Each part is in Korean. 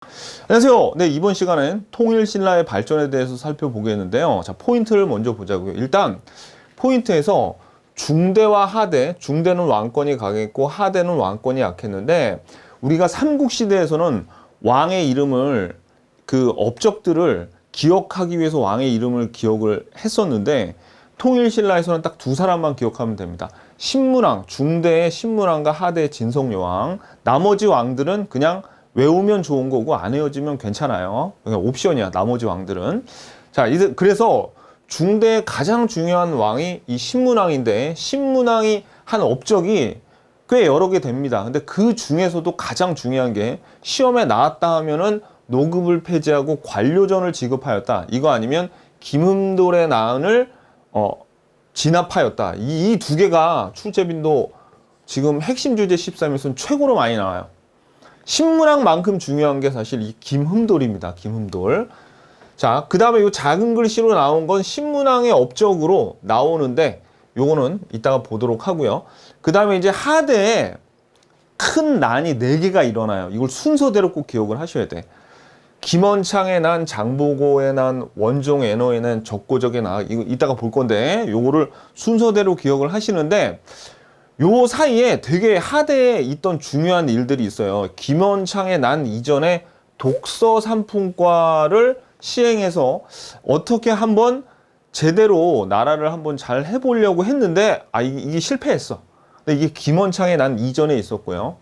안녕하세요. 네, 이번 시간엔 통일신라의 발전에 대해서 살펴보겠는데요. 자, 포인트를 먼저 보자고요. 일단 포인트에서 중대와 하대, 중대는 왕권이 강했고 하대는 왕권이 약했는데, 우리가 삼국시대에서는 왕의 이름을, 그 업적들을 기억하기 위해서 왕의 이름을 기억을 했었는데, 통일신라에서는 딱 두 사람만 기억하면 됩니다. 신문왕, 중대의 신문왕과 하대의 진성여왕. 나머지 왕들은 그냥 외우면 좋은 거고 안 외워지면 괜찮아요. 그냥 옵션이야, 나머지 왕들은. 자, 그래서 중대의 가장 중요한 왕이 이 신문왕인데, 신문왕이 한 업적이 꽤 여러 개 됩니다. 근데 그 중에서도 가장 중요한 게, 시험에 나왔다 하면은 노급을 폐지하고 관료전을 지급하였다. 이거 아니면 김흠돌의 난을 진압하였다. 이 두 개가 출제빈도 지금 핵심 주제 13에서는 최고로 많이 나와요. 신문왕만큼 중요한 게 사실 이 김흠돌입니다. 김흠돌. 자, 그 다음에 이 작은 글씨로 나온 건 신문왕의 업적으로 나오는데, 요거는 이따가 보도록 하고요. 그 다음에 이제 하대에 큰 난이 4개가 일어나요. 이걸 순서대로 꼭 기억을 하셔야 돼. 김원창의 난, 장보고의 난, 원종 애너의 난, 적고적의 난, 이거 이따가 볼 건데, 요거를 순서대로 기억을 하시는데, 요 사이에 되게 하대에 있던 중요한 일들이 있어요. 김원창의 난 이전에 독서 삼품과를 시행해서 어떻게 한번 제대로 나라를 한번 잘 해보려고 했는데, 이게 실패했어. 근데 이게 김원창의 난 이전에 있었고요.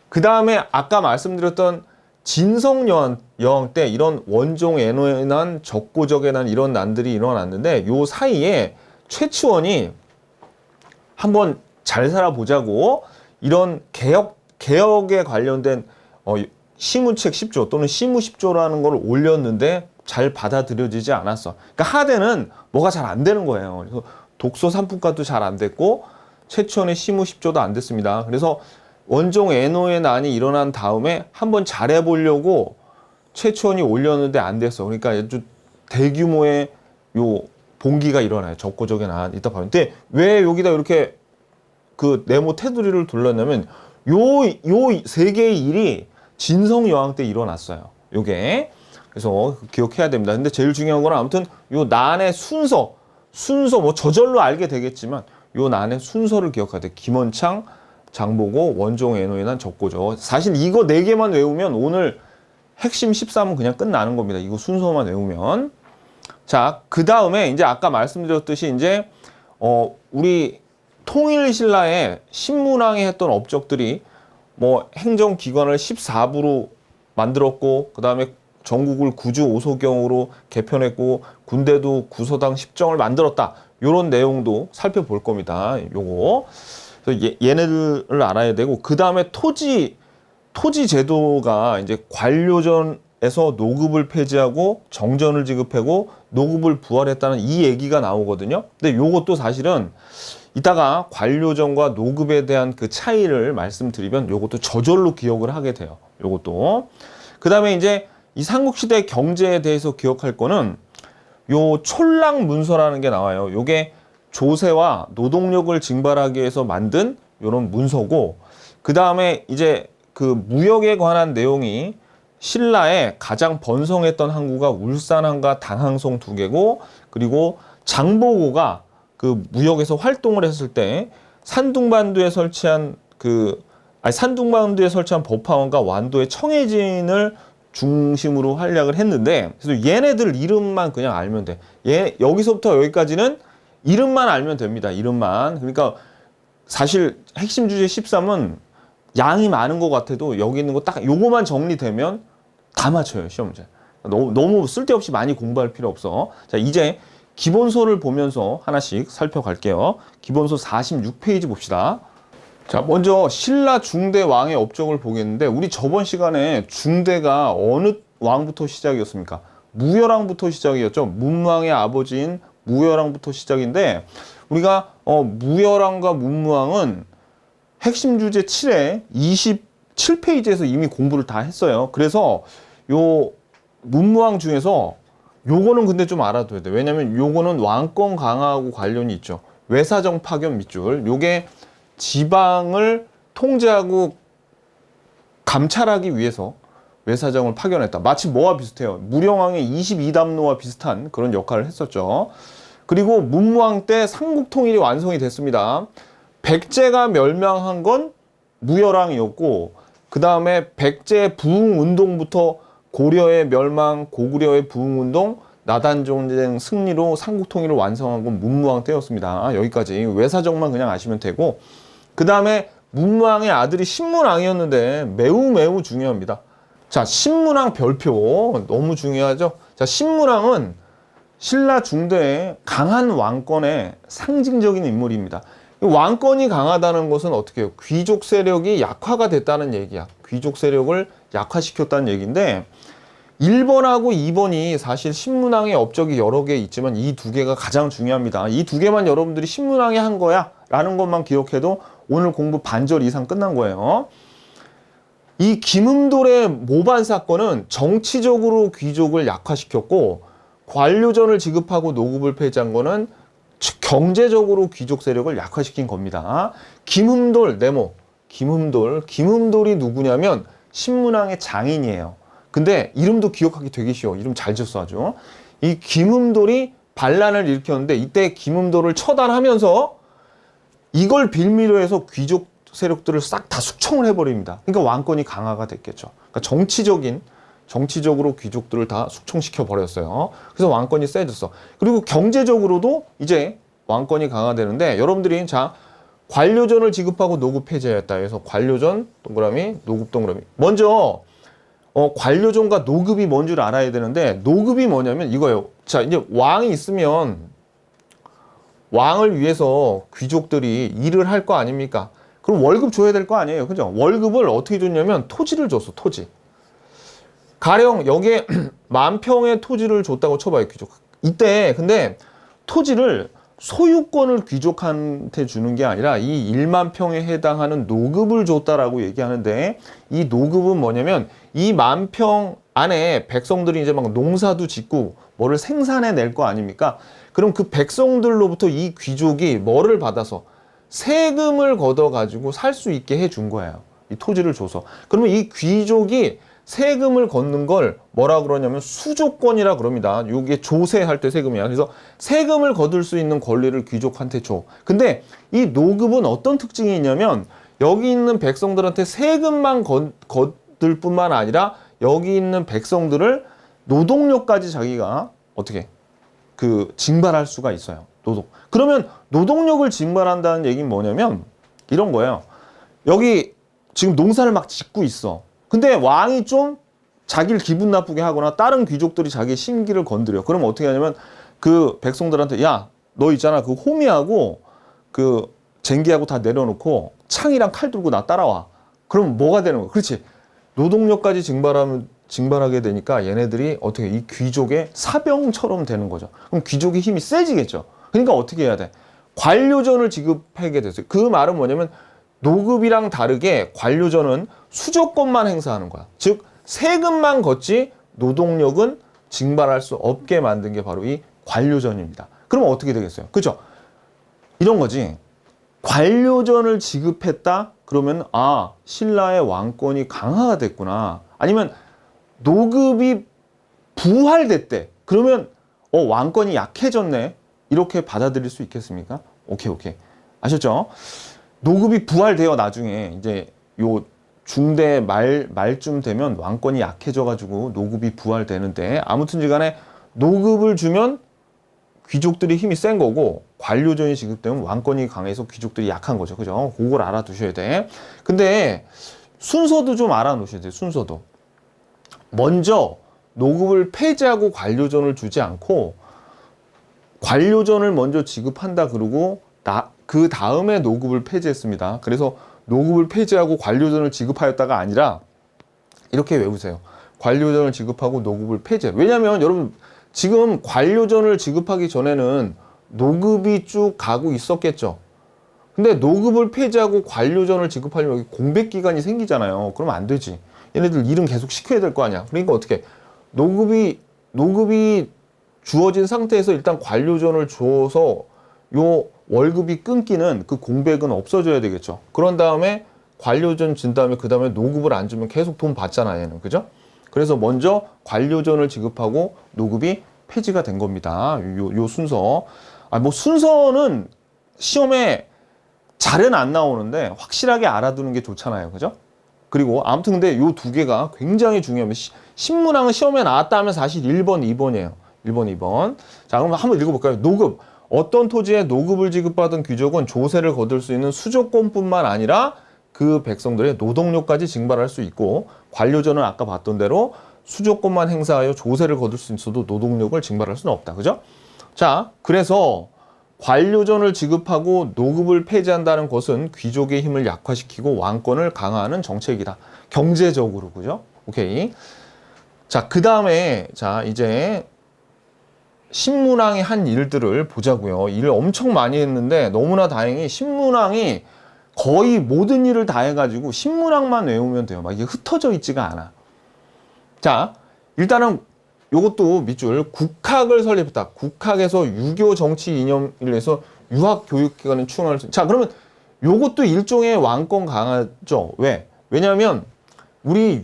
그 다음에 아까 말씀드렸던 진성여왕 때 이런 원종 애노의 난, 적고적의 난, 이런 난들이 일어났는데, 요 사이에 최치원이 한번 잘 살아보자고 이런 개혁에 관련된 시무책 10조 또는 시무 10조라는 걸 올렸는데 잘 받아들여지지 않았어. 그러니까 하대는 뭐가 잘 안 되는 거예요. 그래서 독서 삼품과도 잘 안 됐고 최치원의 시무 10조도 안 됐습니다. 그래서 원종 애노의 난이 일어난 다음에 한번 잘해보려고 최치원이 올렸는데 안 됐어. 그러니까 아주 대규모의 요 봉기가 일어나요. 적고적의 난. 이따 봐요. 근데 왜 여기다 이렇게 그 네모 테두리를 둘렀냐면, 요 3개의 일이 진성여왕 때 일어났어요. 요게. 그래서 기억해야 됩니다. 근데 제일 중요한 건 아무튼 요 난의 순서 뭐 저절로 알게 되겠지만, 요 난의 순서를 기억해야 돼. 김원창, 장보고, 원종 애노의 난, 적고죠. 사실 이거 4개만 외우면 오늘 핵심 13은 그냥 끝나는 겁니다. 이거 순서만 외우면. 자, 그 다음에 이제 아까 말씀드렸듯이 이제 우리 통일신라의 신문왕이 했던 업적들이 뭐 행정기관을 14부로 만들었고, 그 다음에 전국을 구주 5소경으로 개편했고, 군대도 구소당 10정을 만들었다. 요런 내용도 살펴볼 겁니다. 요거. 그래서 얘네들을 알아야 되고, 그 다음에 토지 제도가 이제 관료전에서 노급을 폐지하고 정전을 지급하고 노급을 부활했다는 이 얘기가 나오거든요. 근데 요것도 사실은 이따가 관료전과 노급에 대한 그 차이를 말씀드리면 요것도 저절로 기억을 하게 돼요. 요것도. 그 다음에 이제 이 삼국시대 경제에 대해서 기억할 거는 요 촐랑문서라는 게 나와요. 요게 조세와 노동력을 징발하기 위해서 만든 요런 문서고, 그 다음에 이제 그 무역에 관한 내용이 신라의 가장 번성했던 항구가 울산항과 당항송 2개고, 그리고 장보고가 그 무역에서 활동을 했을 때 산둥반도에 설치한 법화원과 완도의 청해진을 중심으로 활약을 했는데, 그래서 얘네들 이름만 그냥 알면 돼. 여기서부터 여기까지는 이름만 알면 됩니다. 이름만. 그러니까 사실 핵심 주제 13은 양이 많은 것 같아도 여기 있는 거 딱 요거만 정리되면 다 맞춰요, 시험 문제. 너무 쓸데없이 많이 공부할 필요 없어. 자, 이제 기본소를 보면서 하나씩 살펴갈게요. 기본소 46페이지 봅시다. 자, 먼저 신라 중대 왕의 업적을 보겠는데, 우리 저번 시간에 중대가 어느 왕부터 시작이었습니까? 무열왕부터 시작이었죠. 문왕의 아버지인 무열왕부터 시작인데, 우리가 무열왕과 문무왕은 핵심 주제 7에 27페이지에서 이미 공부를 다 했어요. 그래서 요 문무왕 중에서 요거는 근데 좀 알아둬야 돼. 왜냐면 요거는 왕권 강화하고 관련이 있죠. 외사정 파견 밑줄. 요게 지방을 통제하고 감찰하기 위해서 외사정을 파견했다. 마치 뭐와 비슷해요? 무령왕의 22담로와 비슷한 그런 역할을 했었죠. 그리고 문무왕 때 삼국통일이 완성이 됐습니다. 백제가 멸망한 건 무열왕이었고 그 다음에 백제 부흥운동부터 고려의 멸망, 고구려의 부흥운동, 나단전쟁 승리로 삼국통일을 완성한 건 문무왕 때였습니다. 여기까지 외사정만 그냥 아시면 되고 그 다음에 문무왕의 아들이 신문왕이었는데 매우 중요합니다. 자, 신문왕 별표 너무 중요하죠. 자, 신문왕은 신라 중대의 강한 왕권의 상징적인 인물입니다. 왕권이 강하다는 것은 어떻게 해요? 귀족 세력이 약화가 됐다는 얘기야. 귀족 세력을 약화시켰다는 얘기인데 1번하고 2번이 사실 신문왕의 업적이 여러 개 있지만 이 두 개가 가장 중요합니다. 이 두 개만 여러분들이 신문왕이 한 거야 라는 것만 기억해도 오늘 공부 반절 이상 끝난 거예요. 이 김음돌의 모반 사건은 정치적으로 귀족을 약화시켰고 관료전을 지급하고 노급을 폐지한 거는 경제적으로 귀족 세력을 약화시킨 겁니다. 김음돌 네모 김음돌이 누구냐면 신문왕의 장인이에요. 근데 이름도 기억하기 되게 쉬워. 이름 잘 지었어 아주. 이 김음돌이 반란을 일으켰는데 이때 김음돌을 처단하면서 이걸 빌미로 해서 귀족 세력들을 싹 다 숙청을 해버립니다. 그러니까 왕권이 강화가 됐겠죠. 그러니까 정치적으로 귀족들을 다 숙청시켜 버렸어요. 그래서 왕권이 세졌어. 그리고 경제적으로도 이제 왕권이 강화되는데 여러분들이 자 관료전을 지급하고 노급 폐지했다. 그래서 관료전 동그라미 노급 동그라미. 먼저 관료전과 노급이 뭔 줄 알아야 되는데 노급이 뭐냐면 이거예요. 자 이제 왕이 있으면 왕을 위해서 귀족들이 일을 할 거 아닙니까? 그럼 월급 줘야 될 거 아니에요. 그죠? 월급을 어떻게 줬냐면 토지를 줬어. 토지. 가령 여기에 10,000평의 토지를 줬다고 쳐봐요. 귀족. 이때 근데 토지를 소유권을 귀족한테 주는 게 아니라 이 10,000평에 해당하는 노급을 줬다라고 얘기하는데 이 노급은 뭐냐면 이 10,000평 안에 백성들이 이제 막 농사도 짓고 뭐를 생산해 낼 거 아닙니까? 그럼 그 백성들로부터 이 귀족이 뭐를 받아서 세금을 걷어가지고 살 수 있게 해준 거예요. 이 토지를 줘서. 그러면 이 귀족이 세금을 걷는 걸 뭐라 그러냐면 수조권이라 그럽니다. 이게 조세할 때 세금이야. 그래서 세금을 거둘 수 있는 권리를 귀족한테 줘. 근데 이 노급은 어떤 특징이 있냐면 여기 있는 백성들한테 세금만 거둘 뿐만 아니라 여기 있는 백성들을 노동력까지 자기가 어떻게 징발할 수가 있어요. 그러면 노동력을 징발한다는 얘기는 뭐냐면 이런 거예요. 여기 지금 농사를 막 짓고 있어. 근데 왕이 좀 자기를 기분 나쁘게 하거나 다른 귀족들이 자기 심기를 건드려. 그럼 어떻게 하냐면 그 백성들한테 야, 너 있잖아. 그 호미하고 그 쟁기하고 다 내려놓고 창이랑 칼 들고 나 따라와. 그럼 뭐가 되는 거야? 그렇지. 노동력까지 징발하게 되니까 얘네들이 어떻게 이 귀족의 사병처럼 되는 거죠. 그럼 귀족의 힘이 세지겠죠. 그러니까 어떻게 해야 돼? 관료전을 지급하게 됐어요. 그 말은 뭐냐면 노급이랑 다르게 관료전은 수조권만 행사하는 거야. 즉 세금만 걷지 노동력은 징발할 수 없게 만든 게 바로 이 관료전입니다. 그러면 어떻게 되겠어요? 그렇죠? 이런 거지. 관료전을 지급했다? 그러면 아, 신라의 왕권이 강화가 됐구나. 아니면 노급이 부활됐대. 그러면 왕권이 약해졌네. 이렇게 받아들일 수 있겠습니까? 오케이. 아셨죠? 노급이 부활돼요. 나중에 이제 요 중대 말쯤 되면 왕권이 약해져가지고 노급이 부활되는데 아무튼지간에 노급을 주면 귀족들이 힘이 센 거고 관료전이 지급되면 왕권이 강해서 귀족들이 약한 거죠. 그죠? 그걸 알아두셔야 돼. 근데 순서도 좀 알아놓으셔야 돼요. 순서도. 먼저 노급을 폐지하고 관료전을 주지 않고 관료전을 먼저 지급한다 그러고 그 다음에 노급을 폐지했습니다. 그래서 노급을 폐지하고 관료전을 지급하였다가 아니라 이렇게 외우세요. 관료전을 지급하고 노급을 폐지해. 왜냐하면 여러분 지금 관료전을 지급하기 전에는 노급이 쭉 가고 있었겠죠. 근데 노급을 폐지하고 관료전을 지급하려면 여기 공백 기간이 생기잖아요. 그러면 안 되지. 얘네들 일은 계속 시켜야 될 거 아니야. 그러니까 어떻게 노급이 주어진 상태에서 일단 관료전을 줘서 요 월급이 끊기는 그 공백은 없어져야 되겠죠. 그런 다음에 관료전 준 다음에 그 다음에 노급을 안 주면 계속 돈 받잖아 얘는. 그죠? 그래서 먼저 관료전을 지급하고 노급이 폐지가 된 겁니다. 요 순서. 뭐 순서는 시험에 잘은 안 나오는데 확실하게 알아두는 게 좋잖아요. 그죠? 그리고 아무튼 근데 요 두 개가 굉장히 중요합니다. 신문항은 시험에 나왔다 하면 사실 1번, 2번이에요. 1번, 2번. 자, 그럼 한번 읽어볼까요? 노급. 어떤 토지에 노급을 지급받은 귀족은 조세를 거둘 수 있는 수조권뿐만 아니라 그 백성들의 노동력까지 징발할 수 있고, 관료전은 아까 봤던 대로 수조권만 행사하여 조세를 거둘 수 있어도 노동력을 징발할 수는 없다. 그죠? 자, 그래서 관료전을 지급하고 노급을 폐지한다는 것은 귀족의 힘을 약화시키고 왕권을 강화하는 정책이다. 경제적으로. 그죠? 오케이. 자, 그 다음에, 자, 이제 신문왕이 한 일들을 보자고요. 일을 엄청 많이 했는데 너무나 다행히 신문왕이 거의 모든 일을 다 해가지고 신문왕만 외우면 돼요. 막 이게 흩어져 있지가 않아. 자, 일단은 요것도 밑줄, 국학을 설립했다. 국학에서 유교 정치 이념을 해서 유학 교육기관을 추응할 수. 자, 그러면 요것도 일종의 왕권 강화죠. 왜? 왜냐하면 우리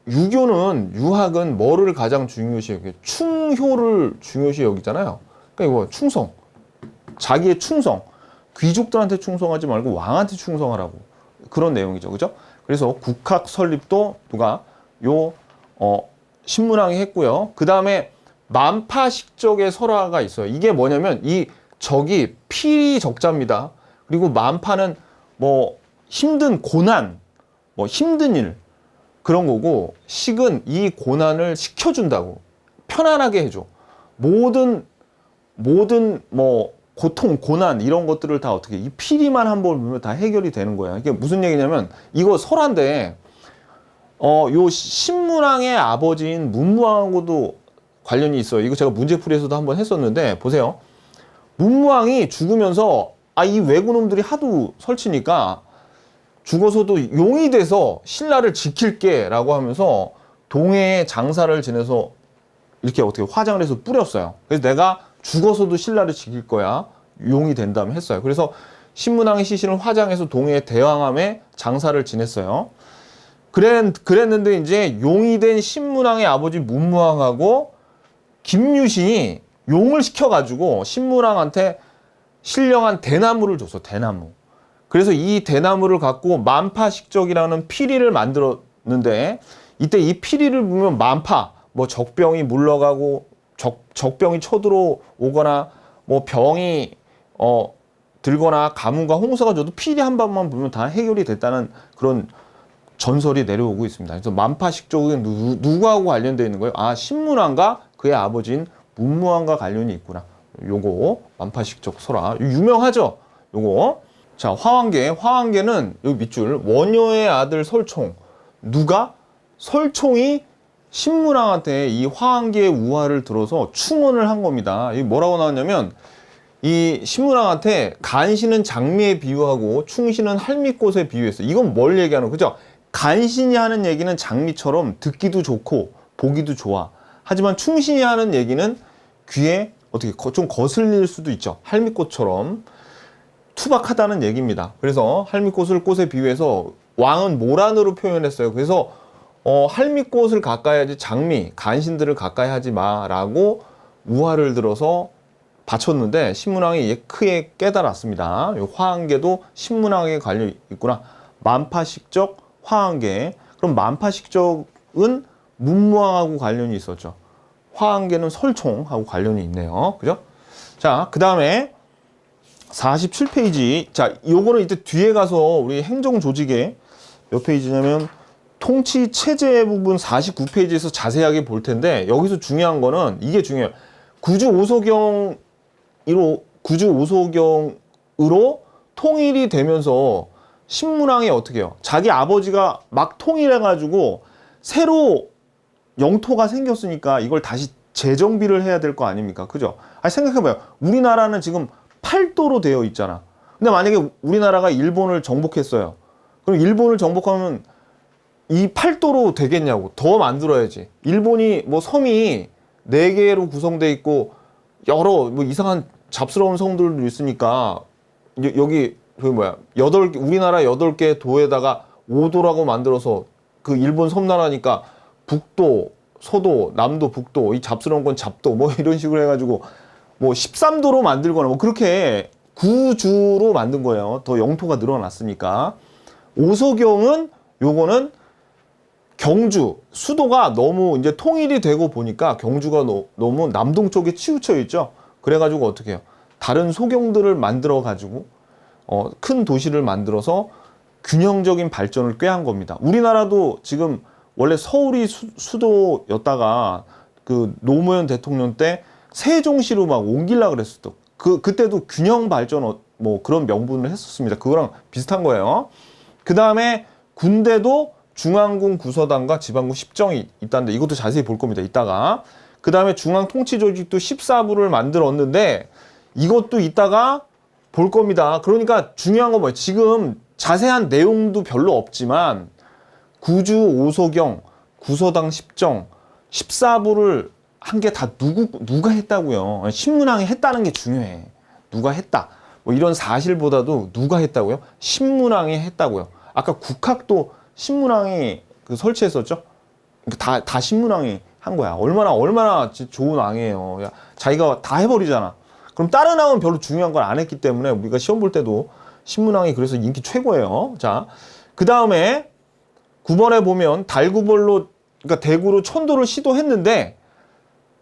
유교는, 유학은 뭐를 가장 중요시 여겨요? 충효를 중요시 여기잖아요. 그러니까 이거 충성. 자기의 충성. 귀족들한테 충성하지 말고 왕한테 충성하라고. 그런 내용이죠. 그죠? 그래서 국학 설립도 누가? 신문왕이 했고요. 그 다음에 만파식적의 설화가 있어요. 이게 뭐냐면 이 적이 필이 적자입니다. 그리고 만파는 뭐 힘든 고난, 뭐 힘든 일 그런 거고, 식은 이 고난을 식혀준다고, 편안하게 해줘. 모든 뭐 고통, 고난 이런 것들을 다 어떻게 이 필이만 한번 보면 다 해결이 되는 거야. 이게 무슨 얘기냐면 이거 설화인데 요 신문왕의 아버지인 문무왕하고도 관련이 있어요. 이거 제가 문제풀이에서도 한번 했었는데 보세요. 문무왕이 죽으면서 이 왜구놈들이 하도 설치니까 죽어서도 용이 돼서 신라를 지킬게 라고 하면서 동해에 장사를 지내서 이렇게 어떻게 화장을 해서 뿌렸어요. 그래서 내가 죽어서도 신라를 지킬 거야. 용이 된 다음에 했어요. 그래서 신문왕의 시신을 화장해서 동해에 대왕암에 장사를 지냈어요. 그랬는데 이제 용이 된 신문왕의 아버지 문무왕하고 김유신이 용을 시켜가지고 신문왕한테 신령한 대나무를 줬어. 대나무. 그래서 이 대나무를 갖고 만파식적이라는 피리를 만들었는데, 이때 이 피리를 보면 만파, 뭐 적병이 물러가고 적병이 쳐들어오거나 뭐 병이 들거나 가뭄과 홍수가 줘도 피리 한 방만 보면 다 해결이 됐다는 그런 전설이 내려오고 있습니다. 그래서 만파식적은 누구하고 관련되어 있는 거예요? 신문왕과 그의 아버지인 문무왕과 관련이 있구나. 요거 만파식적 설화 유명하죠. 요거. 자, 화왕계는 여기 밑줄, 원효의 아들 설총. 누가? 설총이 신문왕한테 이 화왕계의 우화를 들어서 충언을 한 겁니다. 이게 뭐라고 나왔냐면, 이 신문왕한테 간신은 장미에 비유하고 충신은 할미꽃에 비유했어요. 이건 뭘 얘기하는 거죠? 간신이 하는 얘기는 장미처럼 듣기도 좋고 보기도 좋아. 하지만 충신이 하는 얘기는 귀에 어떻게 좀 거슬릴 수도 있죠. 할미꽃처럼 투박하다는 얘기입니다. 그래서 할미꽃을 꽃에 비유해서 왕은 모란으로 표현했어요. 그래서 할미꽃을 가까이 하지 장미, 간신들을 가까이 하지 마라고 우화를 들어서 바쳤는데, 신문왕이 크게 깨달았습니다. 화왕계도 신문왕에 관련이 있구나. 만파식적 화왕계. 그럼 만파식적은 문무왕하고 관련이 있었죠. 화왕계는 설총하고 관련이 있네요. 그죠? 자, 그 다음에 47페이지. 자, 요거는 이제 뒤에 가서 우리 행정조직에 몇 페이지냐면 통치 체제 부분 49페이지에서 자세하게 볼 텐데, 여기서 중요한 거는 이게 중요해요. 구주 오소경으로 통일이 되면서 신문왕이 어떻게 해요? 자기 아버지가 막 통일해가지고 새로 영토가 생겼으니까 이걸 다시 재정비를 해야 될 거 아닙니까? 그죠? 생각해봐요. 우리나라는 지금 팔도로 되어 있잖아. 근데 만약에 우리나라가 일본을 정복했어요. 그럼 일본을 정복하면 이 팔도로 되겠냐고. 더 만들어야지. 일본이 뭐 섬이 4개로 구성되어 있고 여러 뭐 이상한 잡스러운 성들도 있으니까 여기 우리나라 8개 도에다가 5도라고 만들어서 그 일본 섬나라니까 북도, 서도, 남도, 북도, 이 잡스러운 건 잡도, 뭐 이런 식으로 해가지고 뭐 13도로 만들거나 뭐 그렇게 구주로 만든 거예요. 더 영토가 늘어났으니까. 오소경은 요거는 경주, 수도가 너무 이제 통일이 되고 보니까 경주가 너무 남동쪽에 치우쳐 있죠. 그래가지고 어떻게 해요? 다른 소경들을 만들어가지고 큰 도시를 만들어서 균형적인 발전을 꾀한 겁니다. 우리나라도 지금 원래 서울이 수도였다가 그 노무현 대통령 때 세종시로 막 옮기려고 그랬었죠. 그때도 균형 발전 뭐 그런 명분을 했었습니다. 그거랑 비슷한 거예요. 그 다음에 군대도 중앙군 구서당과 지방군 10정이 있다는데 이것도 자세히 볼 겁니다. 이따가. 그 다음에 중앙통치조직도 14부를 만들었는데 이것도 이따가 볼 겁니다. 그러니까 중요한 건 뭐예요? 지금 자세한 내용도 별로 없지만 구주, 오소경, 구서당 10정, 14부를 한 게 다 누가 했다고요? 신문왕이 했다는 게 중요해. 누가 했다. 뭐 이런 사실보다도 누가 했다고요? 신문왕이 했다고요. 아까 국학도 신문왕이 설치했었죠? 다 신문왕이 한 거야. 얼마나 좋은 왕이에요. 야, 자기가 다 해버리잖아. 그럼 다른 왕은 별로 중요한 걸 안 했기 때문에 우리가 시험 볼 때도 신문왕이 그래서 인기 최고예요. 자, 그 다음에 9번에 보면 달구벌로, 그러니까 대구로 천도를 시도했는데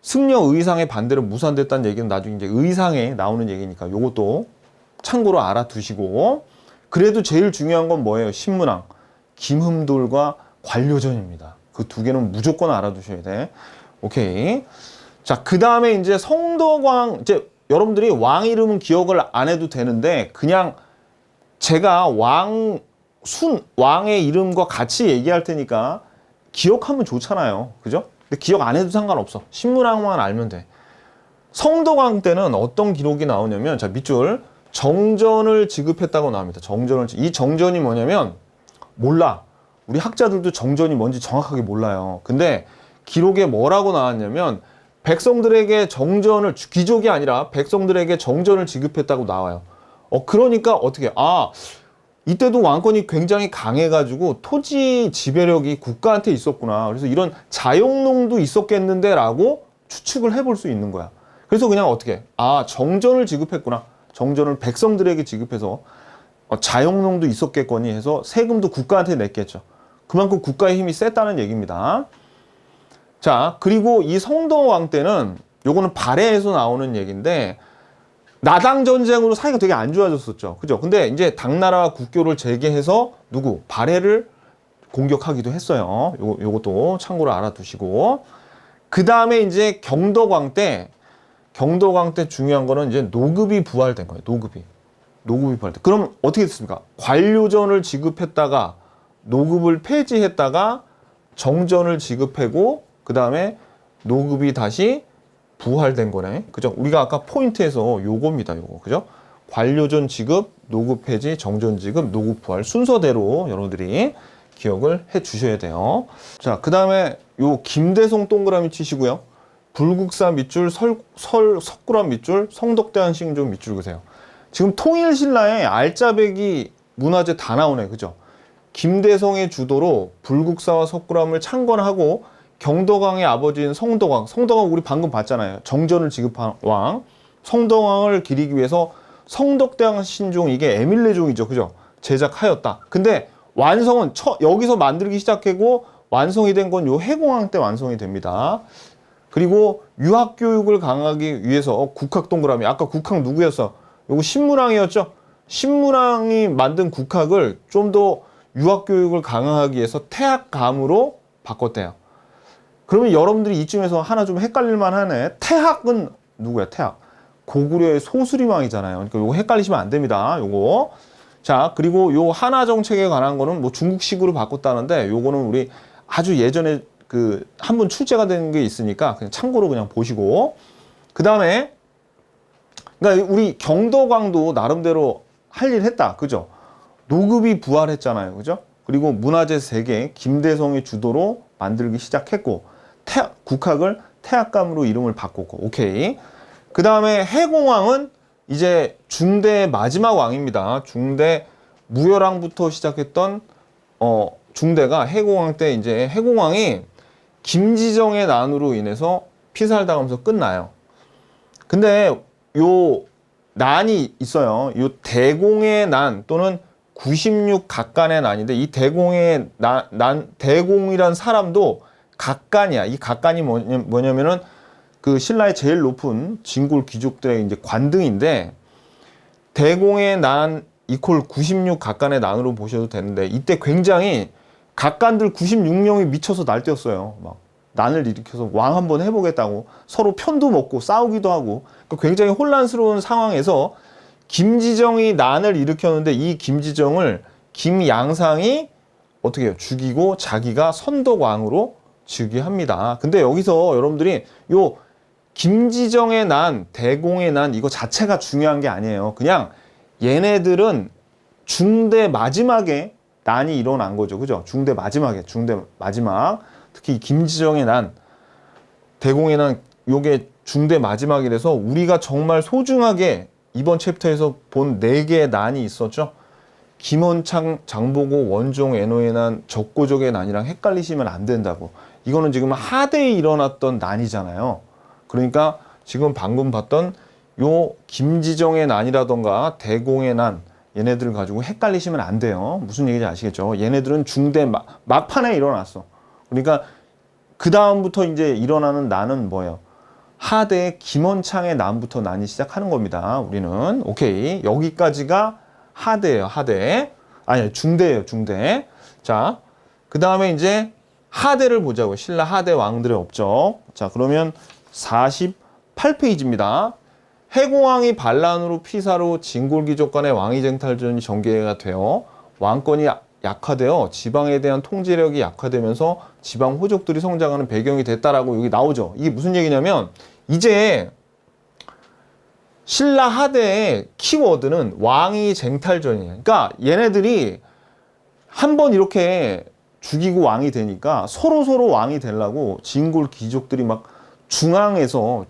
승려 의상의 반대로 무산됐다는 얘기는 나중에 이제 의상에 나오는 얘기니까 요것도 참고로 알아두시고, 그래도 제일 중요한 건 뭐예요? 신문왕. 김흠돌과 관료전입니다. 그 두 개는 무조건 알아두셔야 돼. 오케이. 자, 그 다음에 이제 성덕왕, 이제 여러분들이 왕 이름은 기억을 안 해도 되는데, 그냥 제가 왕의 이름과 같이 얘기할 테니까 기억하면 좋잖아요. 그죠? 근데 기억 안 해도 상관없어. 신문왕만 알면 돼. 성덕왕 때는 어떤 기록이 나오냐면, 자, 밑줄. 정전을 지급했다고 나옵니다. 이 정전이 뭐냐면, 몰라. 우리 학자들도 정전이 뭔지 정확하게 몰라요. 근데 기록에 뭐라고 나왔냐면, 백성들에게 정전을, 귀족이 아니라 백성들에게 정전을 지급했다고 나와요. 그러니까 어떻게, 이때도 왕권이 굉장히 강해가지고 토지 지배력이 국가한테 있었구나. 그래서 이런 자용농도 있었겠는데 라고 추측을 해볼 수 있는 거야. 그래서 그냥 어떻게, 정전을 지급했구나. 정전을 백성들에게 지급해서 자용농도 있었겠거니 해서 세금도 국가한테 냈겠죠. 그만큼 국가의 힘이 셌다는 얘기입니다. 자, 그리고 이 성덕왕 때는 요거는 발해에서 나오는 얘기인데, 나당 전쟁으로 사이가 되게 안 좋아졌었죠. 그죠? 근데 이제 당나라와 국교를 재개해서 발해를 공격하기도 했어요. 요것도 참고로 알아두시고. 그 다음에 이제 경덕왕 때 중요한 거는 이제 노급이 부활된 거예요. 노급이 부활된. 그럼 어떻게 됐습니까? 관료전을 지급했다가 노급을 폐지했다가 정전을 지급하고 그 다음에 노급이 다시 부활된 거네. 그죠? 우리가 아까 포인트에서 요겁니다. 요거. 그죠? 관료전 지급, 노급 폐지, 정전 지급, 노급 부활 순서대로 여러분들이 기억을 해 주셔야 돼요. 자, 그 다음에 요 김대성 동그라미 치시고요. 불국사 밑줄, 석굴암 밑줄, 성덕대왕 싱종 밑줄 그세요. 지금 통일신라에 알짜배기 문화재 다 나오네. 그죠? 김대성의 주도로 불국사와 석굴암을 창건하고 경덕왕의 아버지인 성덕왕 우리 방금 봤잖아요. 정전을 지급한 왕. 성덕왕을 기리기 위해서 성덕대왕 신종, 이게 에밀레종이죠. 그죠? 제작하였다. 근데 완성은 여기서 만들기 시작하고 완성이 된 건 요 해공왕 때 완성이 됩니다. 그리고 유학교육을 강화하기 위해서 국학 동그라미. 아까 국학 누구였어? 요거 신문왕이었죠? 신문왕이 만든 국학을 좀 더 유학교육을 강화하기 위해서 태학감으로 바꿨대요. 그러면 여러분들이 이쯤에서 하나 좀 헷갈릴만 하네. 태학은 누구야? 태학. 고구려의 소수림왕이잖아요. 그러니까 요거 헷갈리시면 안 됩니다. 요거. 자, 그리고 요 하나 정책에 관한 거는 뭐 중국식으로 바꿨다는데 요거는 우리 아주 예전에 한 번 출제가 된 게 있으니까 그냥 참고로 그냥 보시고. 그 다음에 그러니까 우리 경덕왕도 나름대로 할 일 했다. 그죠? 노급이 부활했잖아요. 그죠? 그리고 문화재 3개 김대성의 주도로 만들기 시작했고, 국학을 태학감으로 이름을 바꿨고. 오케이. 그 다음에 해공왕은 이제 중대의 마지막 왕입니다. 중대 무열왕부터 시작했던 중대가 해공왕 때, 이제 해공왕이 김지정의 난으로 인해서 피살당하면서 끝나요. 근데 요 난이 있어요. 요 대공의 난 또는 96각간의 난인데 이 대공의 대공이란 사람도 각간이야. 이 각간이 뭐냐면은 그 신라의 제일 높은 진골 귀족들의 이제 관등인데 대공의 난 이퀄 96각간의 난으로 보셔도 되는데 이때 굉장히 각간들 96명이 미쳐서 날뛰었어요. 막 난을 일으켜서 왕 한번 해보겠다고 서로 편도 먹고 싸우기도 하고 굉장히 혼란스러운 상황에서 김지정이 난을 일으켰는데 이 김지정을 김양상이 어떻게 해요? 죽이고 자기가 선덕왕으로 즉위합니다. 근데 여기서 여러분들이 요 김지정의 난, 대공의 난 이거 자체가 중요한 게 아니에요. 그냥 얘네들은 중대 마지막에 난이 일어난 거죠. 그죠? 중대 마지막에, 중대 마지막. 특히 김지정의 난, 대공의 난, 요게 중대 마지막이라서 우리가 정말 소중하게 이번 챕터에서 본 4개의 난이 있었죠. 김원창, 장보고, 원종, 애노의 난, 적고적의 난이랑 헷갈리시면 안 된다고. 이거는 지금 하대에 일어났던 난이잖아요. 그러니까 지금 방금 봤던 요 김지정의 난이라던가 대공의 난 얘네들을 가지고 헷갈리시면 안 돼요. 무슨 얘기인지 아시겠죠? 얘네들은 중대 막판에 일어났어. 그러니까 그 다음부터 이제 일어나는 난은 뭐예요? 하대의 김원창의 난부터 난이 시작하는 겁니다. 우리는 오케이 여기까지가 하대예요. 하대 아니 중대예요. 중대. 자, 그 다음에 이제 하대를 보자고요. 신라 하대 왕들의 업적. 자, 그러면 48페이지입니다. 해공왕이 반란으로 피사로 진골귀족 간의 왕위쟁탈전이 전개가 되어 왕권이 약화되어 지방에 대한 통제력이 약화되면서 지방 호족들이 성장하는 배경이 됐다라고 여기 나오죠. 이게 무슨 얘기냐면 이제 신라 하대의 키워드는 왕위쟁탈전이에요. 그러니까 얘네들이 한번 이렇게 죽이고 왕이 되니까 서로 왕이 되려고 진골 귀족들이 막 중앙에서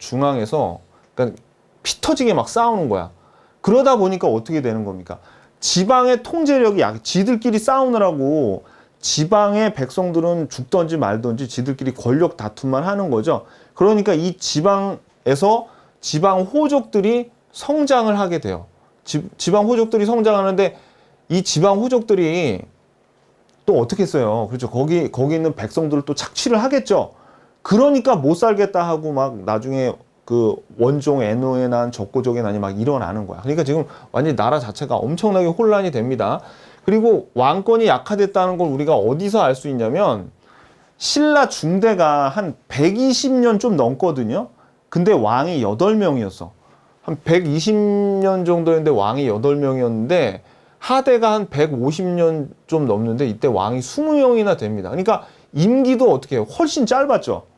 그러니까 피 터지게 막 싸우는 거야. 그러다 보니까 어떻게 되는 겁니까? 지방의 통제력이 지들끼리 싸우느라고 지방의 백성들은 죽든지 말든지 지들끼리 권력 다툼만 하는 거죠. 그러니까 이 지방에서 지방 호족들이 성장을 하게 돼요. 지방 호족들이 성장하는데 이 지방 호족들이 또 어떻게 했어요? 그렇죠. 거기 있는 백성들을 또 착취를 하겠죠. 그러니까 못 살겠다 하고 막 나중에 그 원종, 애노의 난, 적고적의 난이 막 일어나는 거야. 그러니까 지금 완전히 나라 자체가 엄청나게 혼란이 됩니다. 그리고 왕권이 약화됐다는 걸 우리가 어디서 알 수 있냐면 신라 중대가 한 120년 좀 넘거든요. 근데 왕이 8명이었어. 한 120년 정도였는데 왕이 8명이었는데 하대가 한 150년 좀 넘는데 이때 왕이 20명이나 됩니다. 그러니까 임기도 어떻게 해요? 훨씬 짧았죠.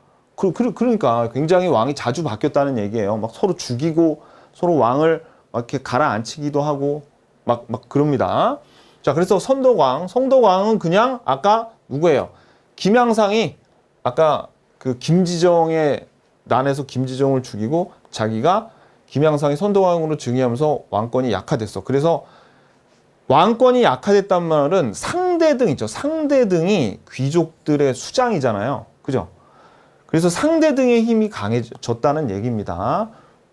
그러니까 굉장히 왕이 자주 바뀌었다는 얘기예요. 막 서로 죽이고 서로 왕을 막 이렇게 가라앉히기도 하고 막 그럽니다. 자, 그래서 성덕왕은 그냥 아까 누구예요? 김양상이 아까 그 김지정의 난에서 김지정을 죽이고 자기가 김양상이 선덕왕으로 즉위하면서 왕권이 약화됐어. 그래서 왕권이 약화됐단 말은 상대등 있죠. 상대등이 귀족들의 수장이잖아요. 그죠? 그래서 상대등의 힘이 강해졌다는 얘기입니다.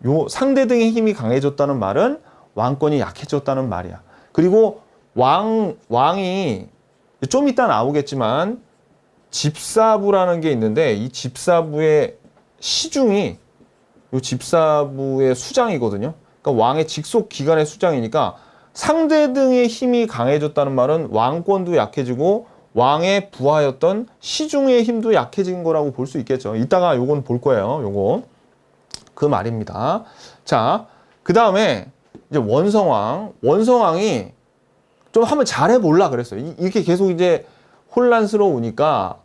요 상대등의 힘이 강해졌다는 말은 왕권이 약해졌다는 말이야. 그리고 왕이 좀 이따 나오겠지만 집사부라는 게 있는데 이 집사부의 시중이 요 집사부의 수장이거든요. 그러니까 왕의 직속 기관의 수장이니까 상대등의 힘이 강해졌다는 말은 왕권도 약해지고 왕의 부하였던 시중의 힘도 약해진 거라고 볼 수 있겠죠. 이따가 요건 볼 거예요. 요거 그 말입니다. 자, 그 다음에 이제 원성왕이 좀 한번 잘해볼라 그랬어요. 이렇게 계속 이제 혼란스러우니까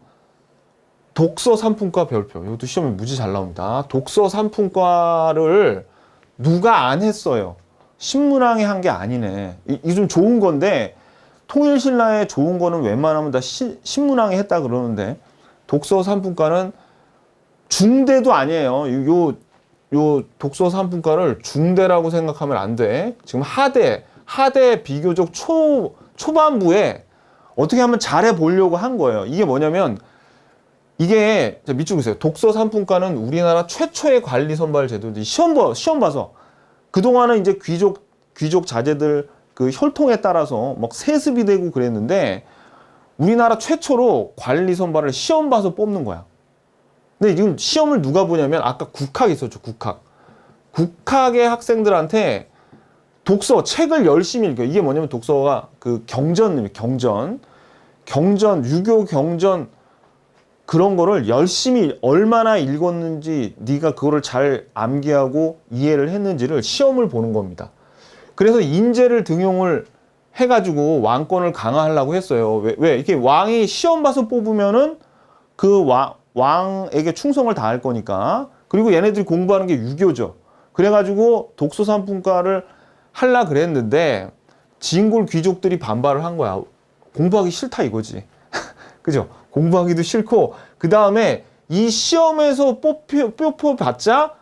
독서 3품과 별표. 이것도 시험에 무지 잘 나옵니다. 독서 3품과를 누가 안 했어요. 신문왕이 한 게 아니네. 이 좀 좋은 건데 통일신라에 좋은 거는 웬만하면 다 신문왕이 했다 그러는데 독서 3품과는 중대도 아니에요. 요 독서 3품과를 중대라고 생각하면 안 돼. 지금 하대 비교적 초반부에 어떻게 하면 잘해 보려고 한 거예요. 이게 뭐냐면 이게 밑줄 보세요. 독서 상품과는 우리나라 최초의 관리 선발 제도인데 시험 봐서 그동안은 이제 귀족 자제들 그 혈통에 따라서 막 세습이 되고 그랬는데 우리나라 최초로 관리 선발을 시험 봐서 뽑는 거야. 근데 지금 시험을 누가 보냐면 아까 국학 있었죠. 국학의 학생들한테 독서 책을 열심히 읽어. 이게 뭐냐면 독서가 그 경전, 유교 경전 그런 거를 열심히 얼마나 읽었는지 네가 그거를 잘 암기하고 이해를 했는지를 시험을 보는 겁니다. 그래서 인재를 등용을 해가지고 왕권을 강화하려고 했어요. 왜? 이렇게 왕이 시험 봐서 뽑으면은 그 왕에게 충성을 다할 거니까. 그리고 얘네들이 공부하는 게 유교죠. 그래가지고 독서 상품과를 하려 그랬는데 진골 귀족들이 반발을 한 거야. 공부하기 싫다 이거지. 그죠? 공부하기도 싫고 그 다음에 이 시험에서 뽑혀봤자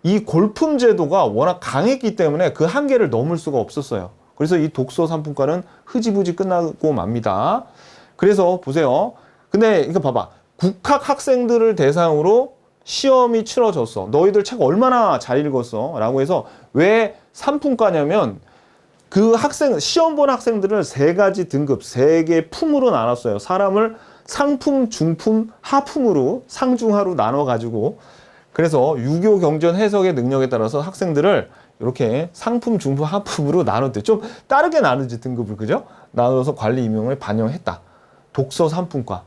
이 골품 제도가 워낙 강했기 때문에 그 한계를 넘을 수가 없었어요. 그래서 이 독서 상품과는 흐지부지 끝나고 맙니다. 그래서 보세요. 근데 이거 봐봐. 국학 학생들을 대상으로 시험이 치러졌어. 너희들 책 얼마나 잘 읽었어? 라고 해서 왜 상품과냐면 그 시험 본 학생들을 세 가지 등급, 세 개의 품으로 나눴어요. 사람을 상품, 중품, 하품으로 상중하로 나눠가지고 그래서 유교 경전 해석의 능력에 따라서 학생들을 이렇게 상품, 중품, 하품으로 나눴대. 좀 다르게 나누지 등급을 그죠? 나눠서 관리 임용을 반영했다. 독서 상품과.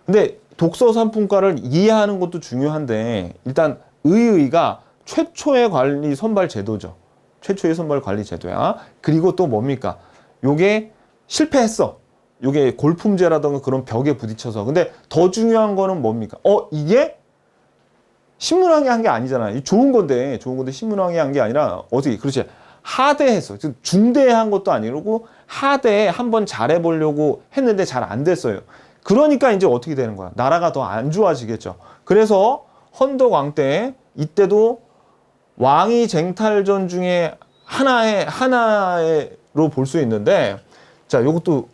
근데 독서 상품과를 이해하는 것도 중요한데 일단 의의가 최초의 관리 선발 제도죠. 최초의 선발 관리 제도야. 그리고 또 뭡니까? 요게 실패했어. 요게 골품제라던가 그런 벽에 부딪혀서. 근데 더 중요한 거는 뭡니까? 이게 신문왕이 한 게 아니잖아. 좋은 건데 신문왕이 한 게 아니라 어떻게 그렇지 하대했어. 중대한 것도 아니고 하대에 한번 잘해보려고 했는데 잘 안 됐어요. 그러니까 이제 어떻게 되는 거야? 나라가 더 안 좋아지겠죠. 그래서 헌덕왕 때 이때도 왕위 쟁탈전 중에 하나로 볼 수 있는데 자, 요것도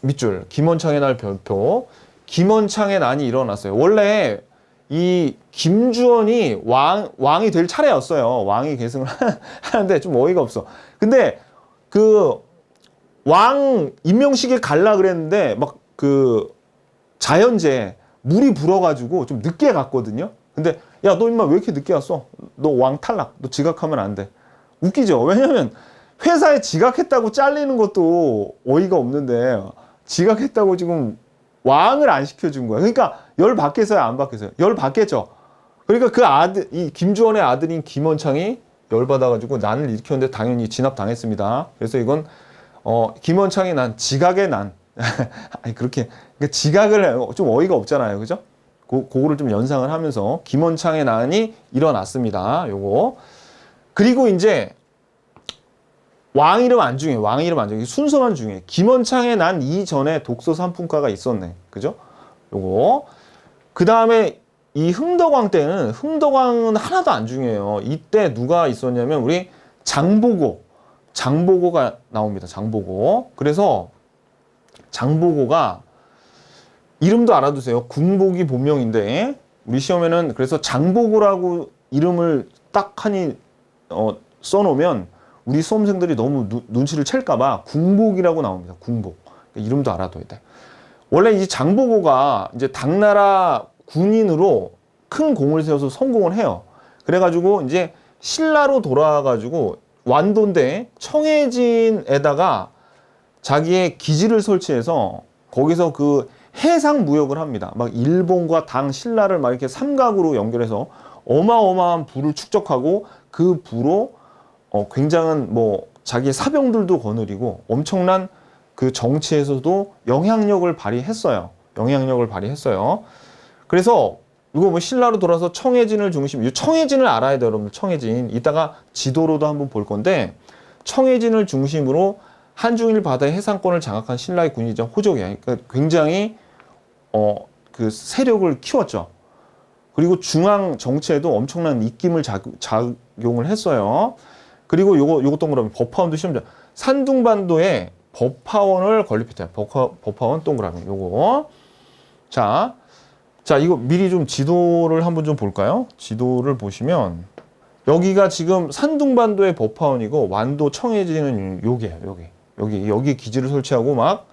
밑줄 김원창의 날 별표. 김원창의 난이 일어났어요. 원래 이 김주원이 왕이 될 차례였어요. 왕이 계승을 하는데 좀 어이가 없어. 근데 그 왕 임명식에 갈라 그랬는데 막 그 자연재해 물이 불어가지고 좀 늦게 갔거든요. 근데 야, 너 임마 왜 이렇게 늦게 왔어? 너 왕 탈락. 너 지각하면 안 돼. 웃기죠? 왜냐면 회사에 지각했다고 잘리는 것도 어이가 없는데 지각했다고 지금 왕을 안 시켜준 거야. 그러니까 열 받겠어요? 안 받겠어요? 열 받겠죠? 그러니까 그 아들, 이 김주원의 아들인 김원창이 열 받아가지고 난을 일으켰는데 당연히 진압당했습니다. 그래서 이건 김원창의 난, 지각의 난. 아니 그렇게 그러니까 지각을 좀 어이가 없잖아요, 그죠? 그거를 좀 연상을 하면서 김원창의 난이 일어났습니다. 요거. 그리고 이제 왕 이름 안 중요해. 왕 이름 안 중요해. 순서만 중요해. 김원창의 난 이전에 독서 상품과가 있었네. 그죠? 요거. 그 다음에 이 흥덕왕 때는 흥덕왕은 하나도 안 중요해요. 이때 누가 있었냐면 우리 장보고가 나옵니다. 장보고. 그래서 장보고가 이름도 알아두세요. 궁복이 본명인데 우리 시험에는 그래서 장보고라고 이름을 딱 하니 써놓으면 우리 수험생들이 너무 눈치를 챌까봐 궁복이라고 나옵니다. 궁복. 이름도 알아둬야 돼. 원래 이 장보고가 이제 당나라 군인으로 큰 공을 세워서 성공을 해요. 그래가지고 이제 신라로 돌아와가지고 완도인데 청해진에다가 자기의 기지를 설치해서 거기서 그 해상 무역을 합니다. 막 일본과 당 신라를 막 이렇게 삼각으로 연결해서 어마어마한 부를 축적하고 그 부로 굉장한 뭐 자기의 사병들도 거느리고 엄청난 그 정치에서도 영향력을 발휘했어요. 그래서 이거 뭐 신라로 돌아서 청해진을 중심, 이 청해진을 알아야 돼요, 여러분들. 청해진. 이따가 지도로도 한번 볼 건데 청해진을 중심으로 한중일 바다의 해상권을 장악한 신라의 군이죠. 호족이야. 그러니까 굉장히 그 세력을 키웠죠. 그리고 중앙 정치에도 엄청난 입김을 작용을 했어요. 그리고 요거 동그라미 법화원도 시험자. 산둥반도에 법화원을 건립했대요. 법화원 동그라미 요거. 자, 자, 이거 미리 좀 지도를 한번 좀 볼까요? 지도를 보시면 여기가 지금 산둥반도의 법화원이고 완도 청해진은 여기예요. 여기 기지를 설치하고 막